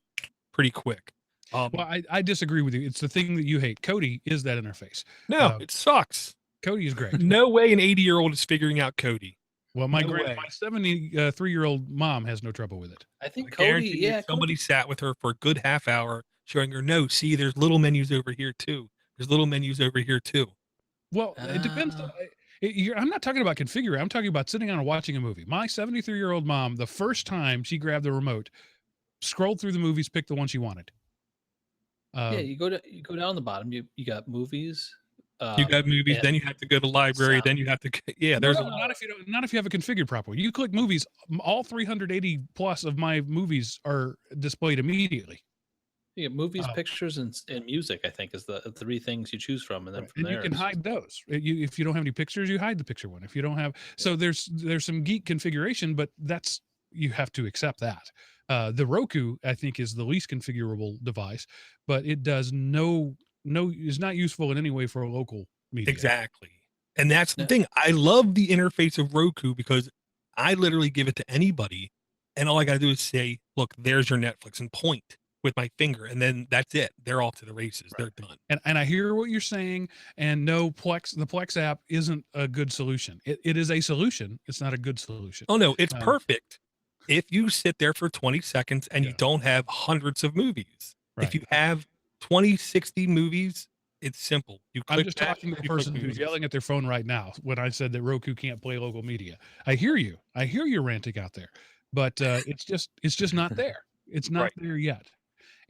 pretty quick. Well, I disagree with you. It's the thing that you hate. Cody is that interface. No, it sucks. Cody is great. No way an 80-year-old is figuring out Cody. Well, my 73-year-old mom has no trouble with it. I think Cody, somebody sat with her for a good half hour showing her, no, see, there's little menus over here too. There's little menus over here too. Well, it depends. I'm not talking about configuring. I'm talking about sitting down and watching a movie. My 73-year-old mom, the first time she grabbed the remote, scrolled through the movies, picked the one she wanted. You go down the bottom. You got movies. You got movies. Then you have to go to library. Then you have to. Yeah, there's not if you have it configured properly. You click movies. All 380 plus of my movies are displayed immediately. Yeah, movies, pictures, and music, I think, is the 3 things you choose from, and then from there you can hide those. If you don't have any pictures, you hide the picture one. If you don't have, so there's some geek configuration, but you have to accept that. The Roku, I think, is the least configurable device, but it does is not useful in any way for a local media. Exactly, and that's the thing. I love the interface of Roku because I literally give it to anybody, and all I got to do is say, "Look, there's your Netflix," and point with my finger, and then that's it. They're off to the races. Right. They're done. And I hear what you're saying. And no, the Plex app isn't a good solution. It is a solution. It's not a good solution. Oh no, it's perfect. If you sit there for 20 seconds and you don't have hundreds of movies, if you have 20, 60 movies, it's simple. I'm just talking to the person who's yelling at their phone right now when I said that Roku can't play local media. I hear you. I hear you ranting out there, but it's just not there. It's not there yet.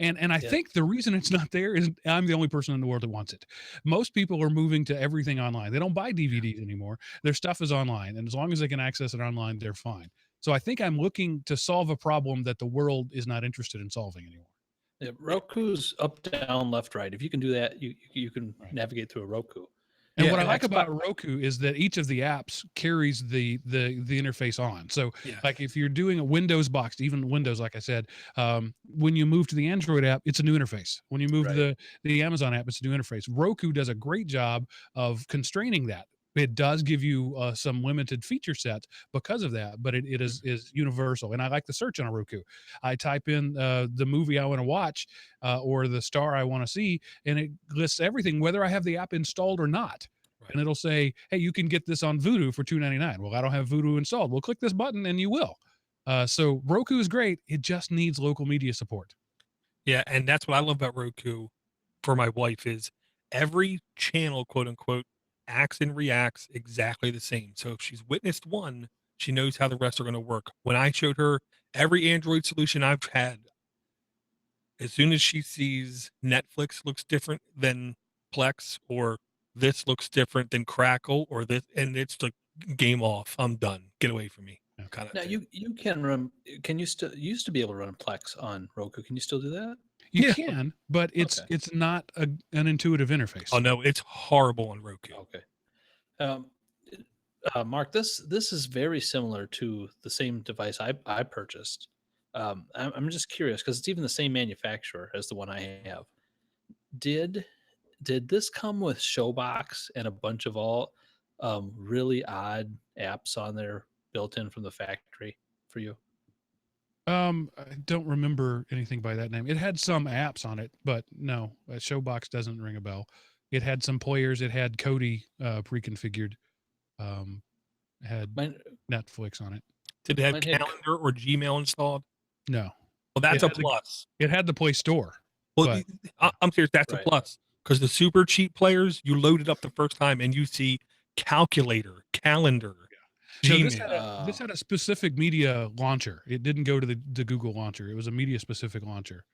And I think the reason it's not there is I'm the only person in the world that wants it. Most people are moving to everything online. They don't buy DVDs anymore. Their stuff is online. And as long as they can access it online, they're fine. So I think I'm looking to solve a problem that the world is not interested in solving anymore. Yeah, Roku's up, down, left, right. If you can do that, you can navigate through a Roku. And what I like about Roku is that each of the apps carries the interface on. So like if you're doing a Windows box, even Windows, like I said, when you move to the Android app, it's a new interface. When you move to the Amazon app, it's a new interface. Roku does a great job of constraining that. It does give you some limited feature sets because of that, but it is universal. And I like the search on a Roku. I type in the movie I want to watch or the star I want to see, and it lists everything, whether I have the app installed or not. Right. And it'll say, hey, you can get this on Vudu for $2.99. Well, I don't have Vudu installed. Well, click this button and you will. So Roku is great. It just needs local media support. Yeah, and that's what I love about Roku for my wife is every channel, quote unquote, acts and reacts exactly the same. So if she's witnessed one, she knows how the rest are going to work. When I showed her every Android solution I've had, as soon as she sees Netflix looks different than Plex, or this looks different than Crackle, or this, and it's like game off. I'm done. Get away from me. Kind of Now thing. you can run. Can you still you used to be able to run Plex on Roku? Can you still do that? You Yeah. can, but it's Okay. it's not an intuitive interface. Oh no, it's horrible on Roku. Okay. Um, Mark, this is very similar to the same device I purchased. I'm just curious because it's even the same manufacturer as the one I have. Did this come with Showbox and a bunch of all really odd apps on there built in from the factory for you? I don't remember anything by that name. It had some apps on it, but no, Showbox doesn't ring a bell. It had some players. It had Kodi pre-configured. It had Mine, Netflix on it. Did it have Mine had- calendar or Gmail installed? No, Well, that's a had the- plus. it had the Play Store. Well, I'm serious. That's Right. a plus because the super cheap players, you load it up the first time and you see calculator, calendar, So Gmail. this had a specific media launcher. It didn't go to the Google launcher. It was a media specific launcher.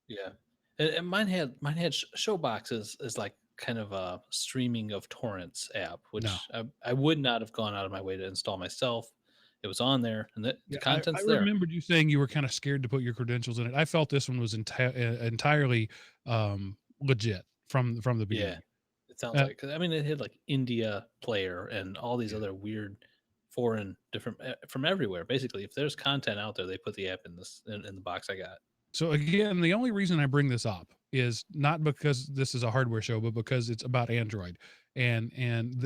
Yeah, and mine had Showbox is like kind of a streaming of torrents app, which No. I would not have gone out of my way to install myself. It was on there, and the Yeah, content's I there. remembered you saying you were kind of scared to put your credentials in it. I felt this one was entirely legit from the beginning. Yeah, it sounds like. 'Cause, I mean, it had like India player and all these other weird foreign different from everywhere. Basically, if there's content out there, they put the app in the box I got. So again, the only reason I bring this up is not because this is a hardware show, but because it's about Android, and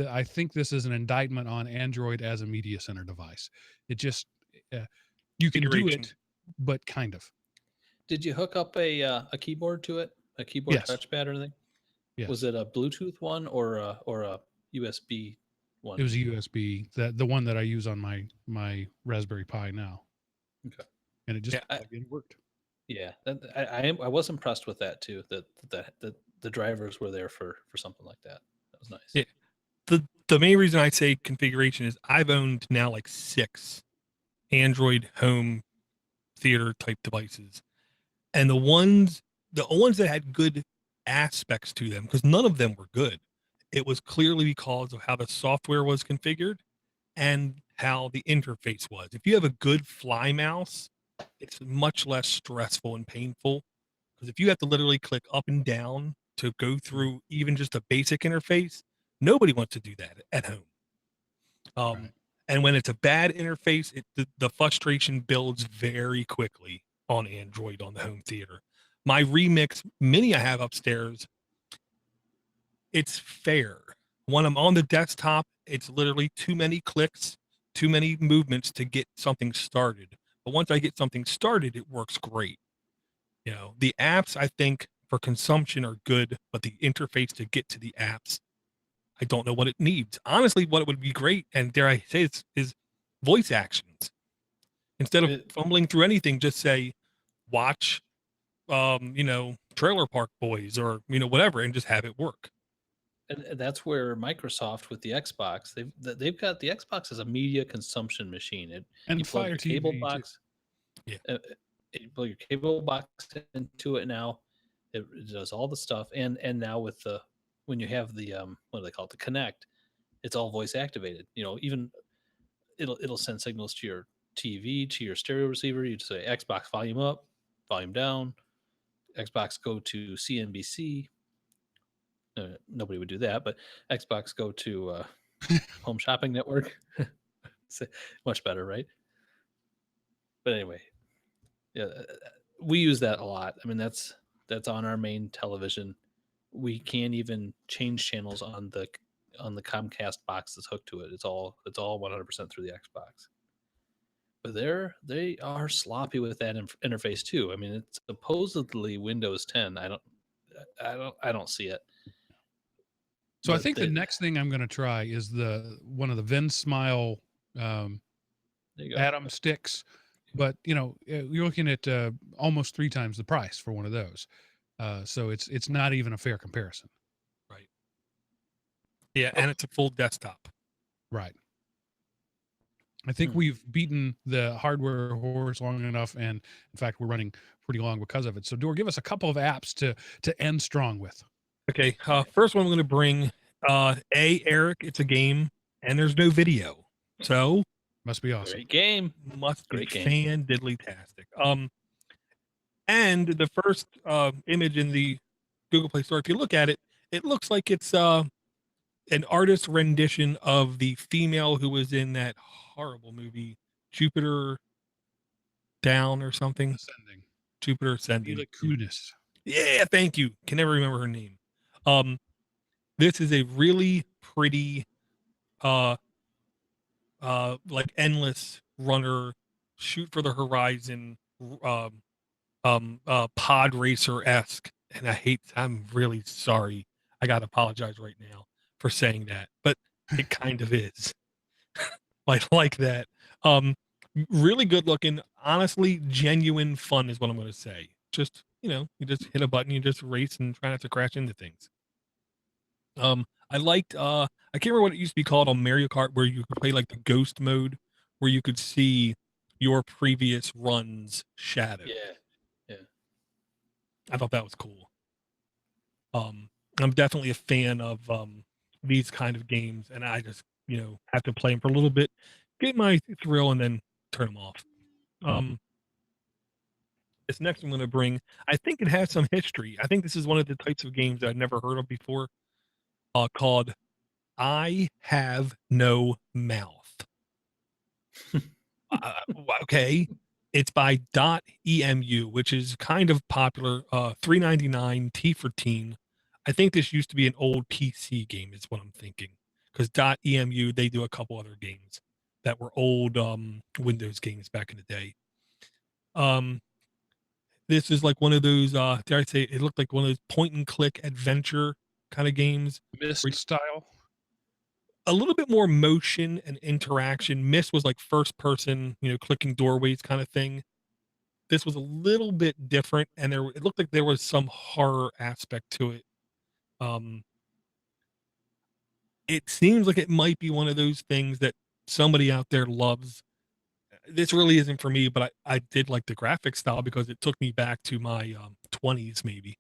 I think this is an indictment on Android as a media center device. It just you can do Configuration. it, but kind of. Did you hook up a keyboard to it? A keyboard Yes. touchpad or anything? Yes. Was it a Bluetooth one or a USB one? It was a USB, the one that I use on my Raspberry Pi now. Okay. And it just Yeah, it worked. Yeah, I was impressed with that too. That the drivers were there for something like that. That was nice. Yeah. The main reason I say configuration is I've owned now like 6 Android home theater type devices, and the ones that had good aspects to them, because none of them were good, it was clearly because of how the software was configured and how the interface was. If you have a good fly mouse, it's much less stressful and painful, because if you have to literally click up and down to go through even just a basic interface, nobody wants to do that at home. Right. And when it's a bad interface, the frustration builds very quickly on Android on the home theater. My Remix Mini I have upstairs, it's fair. When I'm on the desktop, it's literally too many clicks, too many movements to get something started. But once I get something started, it works great. You know, the apps I think for consumption are good, but the interface to get to the apps, I don't know what it needs. Honestly, what it would be great, and dare I say it, is voice actions. Instead of fumbling through anything, just say, watch, Trailer Park Boys or, whatever, and just have it work. And that's where Microsoft with the Xbox, they've got the Xbox as a media consumption machine. And you plug Fire your cable TV too. box. Yeah. You plug your cable box into it now. It does all the stuff, and now with when you have the what do they call it, the Connect, it's all voice activated. Even it'll send signals to your TV, to your stereo receiver. You just say Xbox volume up, volume down, Xbox go to CNBC. Nobody would do that, but Xbox go to Home Shopping Network. Much better, right? But anyway, yeah, we use that a lot. I mean, that's on our main television. We can't even change channels on on the Comcast box that's hooked to it. It's all 100% through the Xbox. But they are sloppy with that interface too. I mean, it's supposedly Windows 10. I don't see it. So I But think the next thing I'm going to try is one of the Vin Smile there you go. Atom sticks, but you're looking at almost 3 times the price for one of those. So it's not even a fair comparison. Right. Yeah, and it's a full desktop. Right. I think we've beaten the hardware horse long enough, and in fact, we're running pretty long because of it. So, Door, give us a couple of apps to end strong with. Okay, first one I'm going to bring, Eric, it's a game, and there's no video. So, must be awesome. Great game. Must be Great game. fan-diddly-tastic. And the first image in the Google Play Store, if you look at it, it looks like it's an artist rendition of the female who was in that horrible movie, Jupiter Down or something. Jupiter Ascending. Mila Kunis. Yeah, thank you. Can never remember her name. This is a really pretty, like endless runner, shoot for the horizon, pod racer-esque. And I'm really sorry. I gotta apologize right now for saying that, but it kind of is. like that. Really good looking, honestly, genuine fun is what I'm gonna say. Just, you just hit a button, you just race and try not to crash into things. I liked I can't remember what it used to be called on Mario Kart, where you could play like the ghost mode, where you could see your previous run's shadow. Yeah. I thought that was cool. I'm definitely a fan of these kind of games, and I just have to play them for a little bit, get my thrill, and then turn them off. This next I'm going to bring, I think it has some history. I think this is one of the types of games that I'd never heard of before, called I Have No Mouth. Okay. It's by .emu, which is kind of popular. $3.99 T for teen. I think this used to be an old PC game, is what I'm thinking. Because .emu, they do a couple other games that were old Windows games back in the day. This is like one of those, dare I say, it looked like one of those point and click adventure kind of games. Myst style. A little bit more motion and interaction. Myst was like first person, clicking doorways kind of thing. This was a little bit different, and it looked like there was some horror aspect to it. It seems like it might be one of those things that somebody out there loves. This really isn't for me, but I did like the graphic style because it took me back to my 20s, maybe.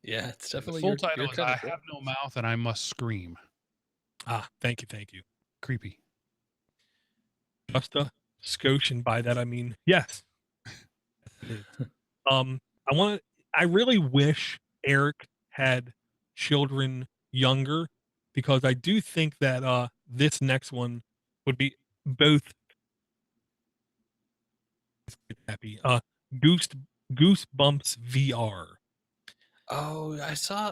Yeah, it's definitely the full title is I Have No Mouth and I Must Scream. Thank you. Creepy. Just a Scotian by that, I mean, yes. I really wish Eric had children younger, because I do think that this next one would be both happy. Goosebumps VR. Oh, I saw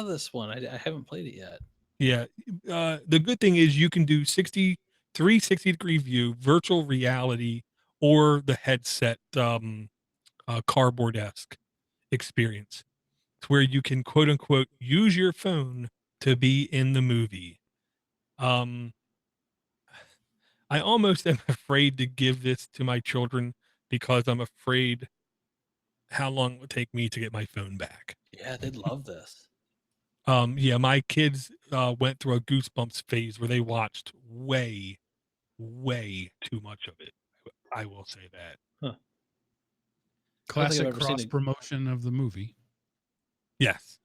this one. I haven't played it yet. Yeah. The good thing is you can do 360-degree view, virtual reality, or the headset cardboard-esque experience. It's where you can quote unquote use your phone to be in the movie. I almost am afraid to give this to my children because I'm afraid how long it would take me to get my phone back. Yeah, they'd love this. Yeah, my kids went through a Goosebumps phase where they watched way too much of it. I will say that. Huh. Classic cross promotion of the movie. Yes.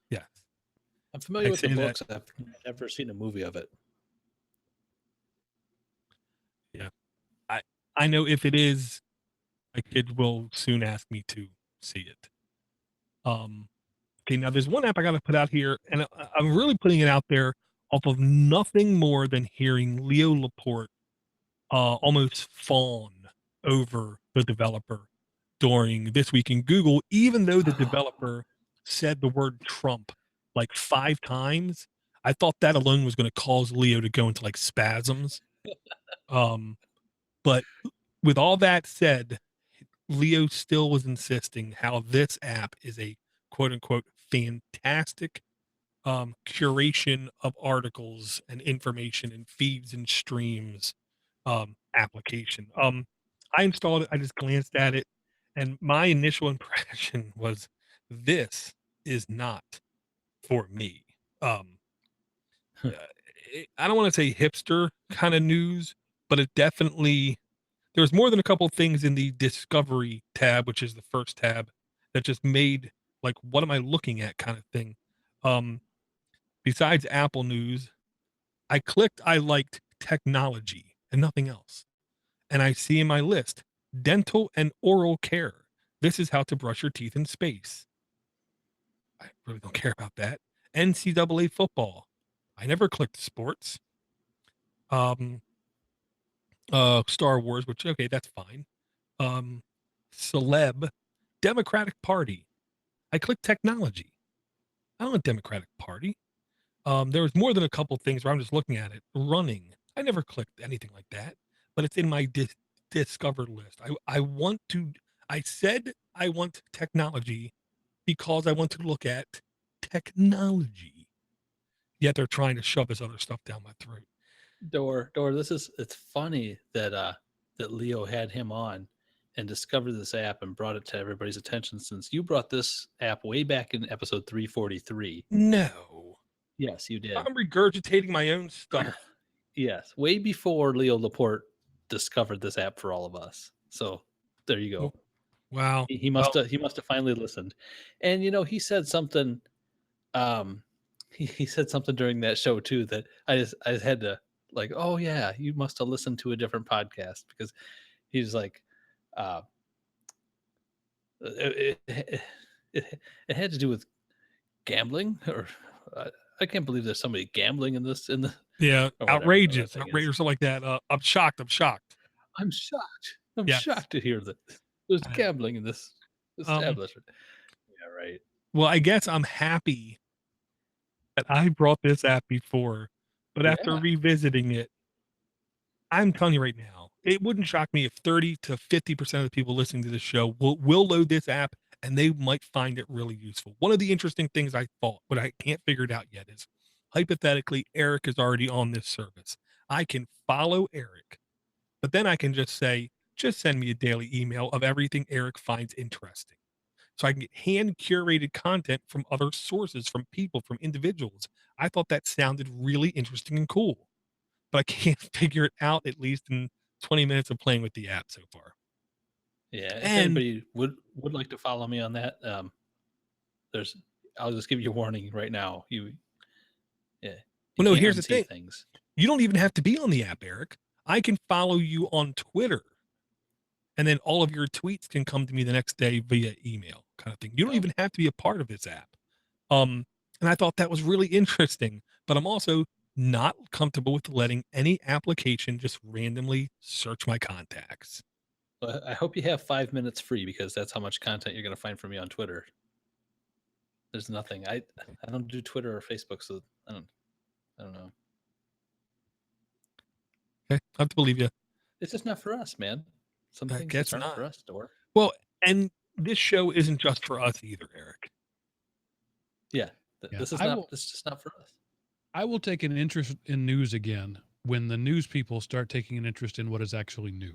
I'm familiar with the books. I've never seen a movie of it. Yeah. I know if it is, my kid will soon ask me to see it. Okay, now there's one app I got to put out here, and I'm really putting it out there off of nothing more than hearing Leo Laporte almost fawn over the developer during This Week in Google, even though the developer said the word Trump like 5 times. I thought that alone was going to cause Leo to go into like spasms. But with all that said, Leo still was insisting how this app is a quote unquote fantastic curation of articles and information and feeds and streams application. I installed it, I just glanced at it, and my initial impression was this is not for me. Uh, I don't want to say hipster kind of news, but it definitely, there's more than a couple things in the discovery tab, which is the first tab, that just made like, what am I looking at kind of thing. Besides Apple News, I clicked, I liked technology and nothing else. And I see in my list, dental and oral care. This is how to brush your teeth in space. I really don't care about that. NCAA football. I never clicked sports. Star Wars, which, okay, that's fine. Celeb, Democratic Party. I clicked technology. I don't want Democratic Party. There was more than a couple things where I'm just looking at it. Running. I never clicked anything like that, but it's in my discovered list. I said I want technology because I want to look at technology. Yet they're trying to shove this other stuff down my throat. It's funny that Leo had him on and discovered this app and brought it to everybody's attention, since you brought this app way back in episode 343. No. Yes, you did. I'm regurgitating my own stuff. Yes, way before Leo Laporte discovered this app for all of us. So there you go. Wow. He must have finally listened. And he said something he said something during that show too that I just had to like, oh yeah, you must have listened to a different podcast, because he's like it had to do with gambling, or I can't believe there's somebody gambling in the outrageous or something like that. I'm shocked. I'm shocked. I'm shocked to hear that there's gambling in this establishment. Yeah, right. Well, I guess I'm happy that I brought this app before, but after revisiting it, I'm telling you right now, it wouldn't shock me if 30 to 50% of the people listening to this show will load this app, and they might find it really useful. One of the interesting things I thought, but I can't figure it out yet, is hypothetically, Eric is already on this service. I can follow Eric, but then I can just say, just send me a daily email of everything Eric finds interesting. So I can get hand curated content from other sources, from people, from individuals. I thought that sounded really interesting and cool, but I can't figure it out, at least in 20 minutes of playing with the app so far. Yeah. If anybody would like to follow me on that, I'll just give you a warning right now. Well, no, here's the thing. You don't even have to be on the app, Eric. I can follow you on Twitter, and then all of your tweets can come to me the next day via email, kind of thing. You don't even have to be a part of this app. And I thought that was really interesting, but I'm also not comfortable with letting any application just randomly search my contacts. Well, I hope you have 5 minutes free, because that's how much content you're going to find from me on Twitter. There's nothing. I don't do Twitter or Facebook, so I don't know. Okay, I have to believe you. It's just not for us, man. Some things just aren't for us, Door. Well, and this show isn't just for us either, Eric. Yeah, this is just not for us. I will take an interest in news again when the news people start taking an interest in what is actually new.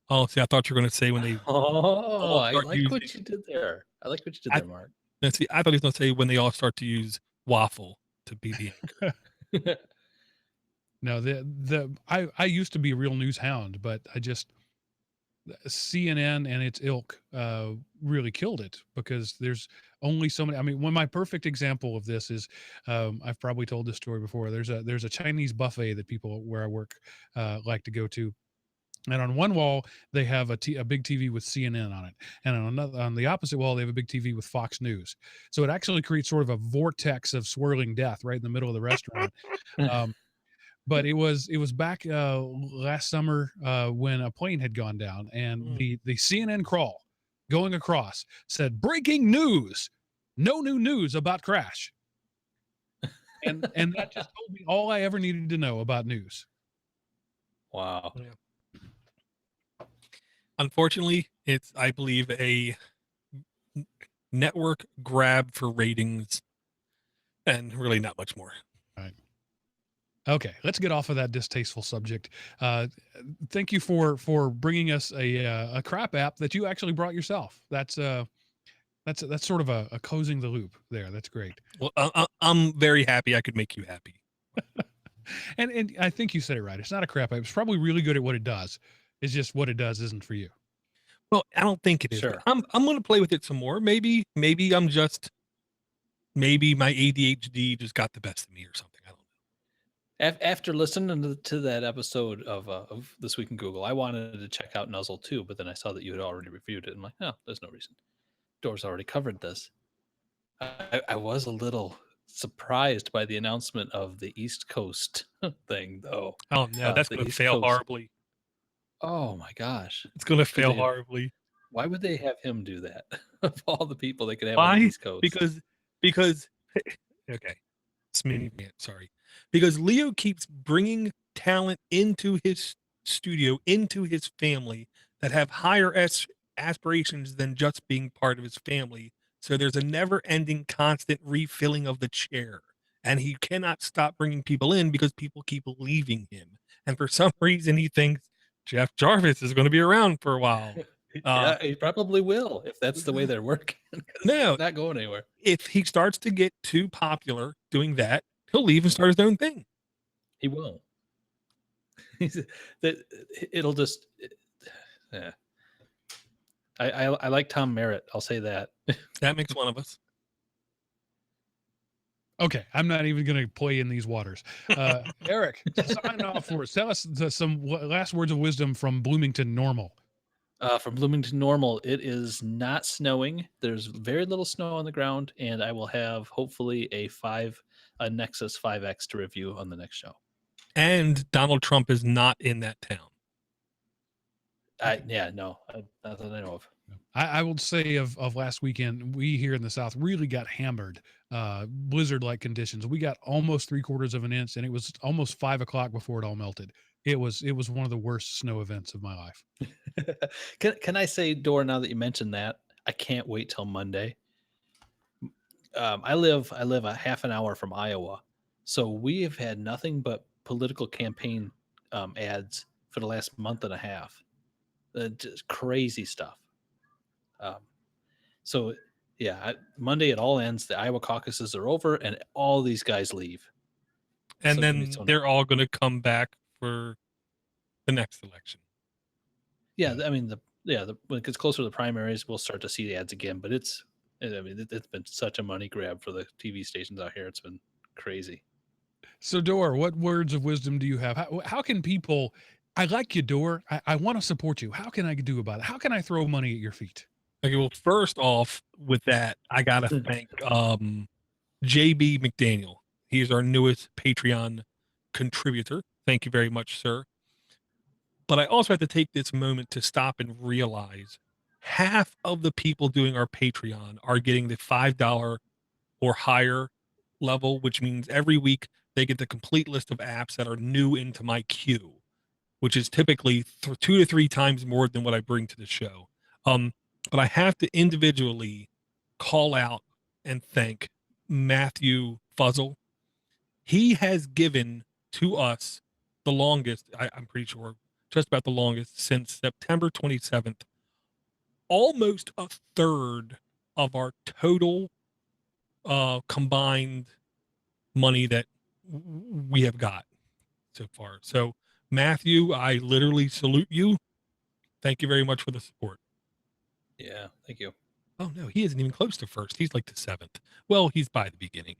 Oh, see, I thought you were going to say when they. I like what you did there. I like what you did there, Mark. No, see, I thought he was going to say when they all start to use Waffle to be the anchor. No, I used to be a real news hound, but CNN and its ilk really killed it, because there's only so many. I mean, my perfect example of this is, I've probably told this story before. There's a Chinese buffet that people where I work like to go to. And on one wall, they have a big TV with CNN on it. And on the opposite wall, they have a big TV with Fox News. So it actually creates sort of a vortex of swirling death right in the middle of the restaurant. But it was back last summer when a plane had gone down, and the CNN crawl going across said, "Breaking news, no new news about crash." and that just told me all I ever needed to know about news. Wow. Unfortunately, it's, I believe, a network grab for ratings and really not much more. Okay, let's get off of that distasteful subject. Thank you for bringing us a crap app that you actually brought yourself. That's sort of a closing the loop there. That's great. Well, I'm very happy I could make you happy. And I think you said it right. It's not a crap app. It's probably really good at what it does. It's just what it does isn't for you. Well, I don't think it is. Sure. I'm going to play with it some more. Maybe maybe my ADHD just got the best of me or something. I don't know. After listening to that episode of This Week in Google, I wanted to check out Nuzzel too, but then I saw that you had already reviewed it. I'm like, oh, there's no reason. Door's already covered this. I was a little surprised by the announcement of the East Coast thing, though. Oh no, that's the going to East fail Coast. horribly. Oh my gosh. It's going to fail they- horribly. Why would they have him do that? Of all the people they could have on Why? the East Coast. Because okay, it's mini rant, sorry. Because Leo keeps bringing talent into his studio, into his family that have higher aspirations than just being part of his family. So there's a never-ending, constant refilling of the chair, and he cannot stop bringing people in because people keep leaving him. And for some reason, he thinks Jeff Jarvis is going to be around for a while. Yeah, he probably will if that's the way they're working. No, It's not going anywhere. if he starts to get too popular doing that, he'll leave and start his own thing. He won't. It'll just. Yeah. I like Tom Merritt. I'll say that. That makes one of us. Okay, I'm not even going to play in these waters. Eric, sign off for us. Tell us some last words of wisdom from Bloomington Normal. From Bloomington Normal, it is not snowing. There's very little snow on the ground, and I will have hopefully a Nexus 5X to review on the next show. And Donald Trump is not in that town. Not that I know of. I will say of last weekend, we here in the South really got hammered. Blizzard-like conditions. We got almost 3/4 of an inch, and it was almost 5 o'clock before it all melted. It was one of the worst snow events of my life. Can I say, Dor, now that you mentioned that, I can't wait till Monday. I live a half an hour from Iowa, so we have had nothing but political campaign ads for the last month and a half. Just crazy stuff. So yeah, Monday it all ends. The Iowa caucuses are over, and all these guys leave. And So then it's on- they're all going to come back for the next election. Yeah, I mean when it gets closer to the primaries, we'll start to see the ads again. But it's been such a money grab for the TV stations out here. It's been crazy. So, Dor, what words of wisdom do you have? How can people? I like you, Dor. I want to support you. How can I do about it? How can I throw money at your feet? Okay, well, first off, with that, I gotta thank JB McDaniel. He is our newest Patreon contributor. Thank you very much, sir. But I also have to take this moment to stop and realize half of the people doing our Patreon are getting the $5 or higher level, which means every week they get the complete list of apps that are new into my queue, which is typically 2 to 3 times more than what I bring to the show. But I have to individually call out and thank Matthew Fuzzle. He has given to us the longest, I'm pretty sure, just about the longest, since September 27th, almost a third of our total combined money that we have got so far. So, Matthew, I literally salute you. Thank you very much for the support. Yeah, thank you. Oh no, he isn't even close to first. He's like the 7th. Well, he's by the beginning.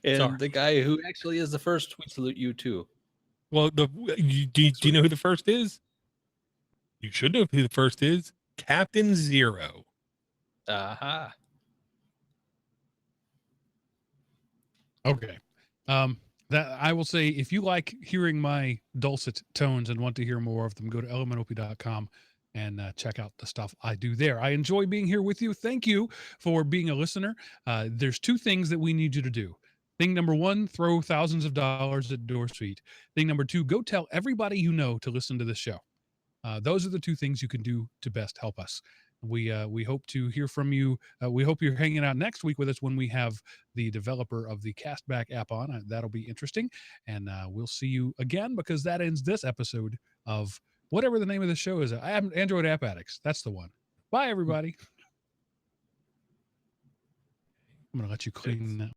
And Sorry. the guy who actually is the first, we salute you too. Well, do you know who the first is? You should know who the first is. Captain Zero. Aha. Okay. That I will say, if you like hearing my dulcet tones and want to hear more of them, go to elementop.com and check out the stuff I do there. I enjoy being here with you. Thank you for being a listener. There's two things that we need you to do. Thing number one, throw thousands of dollars at DoorSuite. Thing number two, go tell everybody you know to listen to this show. Those are the two things you can do to best help us. We hope to hear from you. We hope you're hanging out next week with us when we have the developer of the CastBack app on. That'll be interesting. And we'll see you again, because that ends this episode of whatever the name of the show is. Android App Addicts. That's the one. Bye, everybody. I'm going to let you clean that.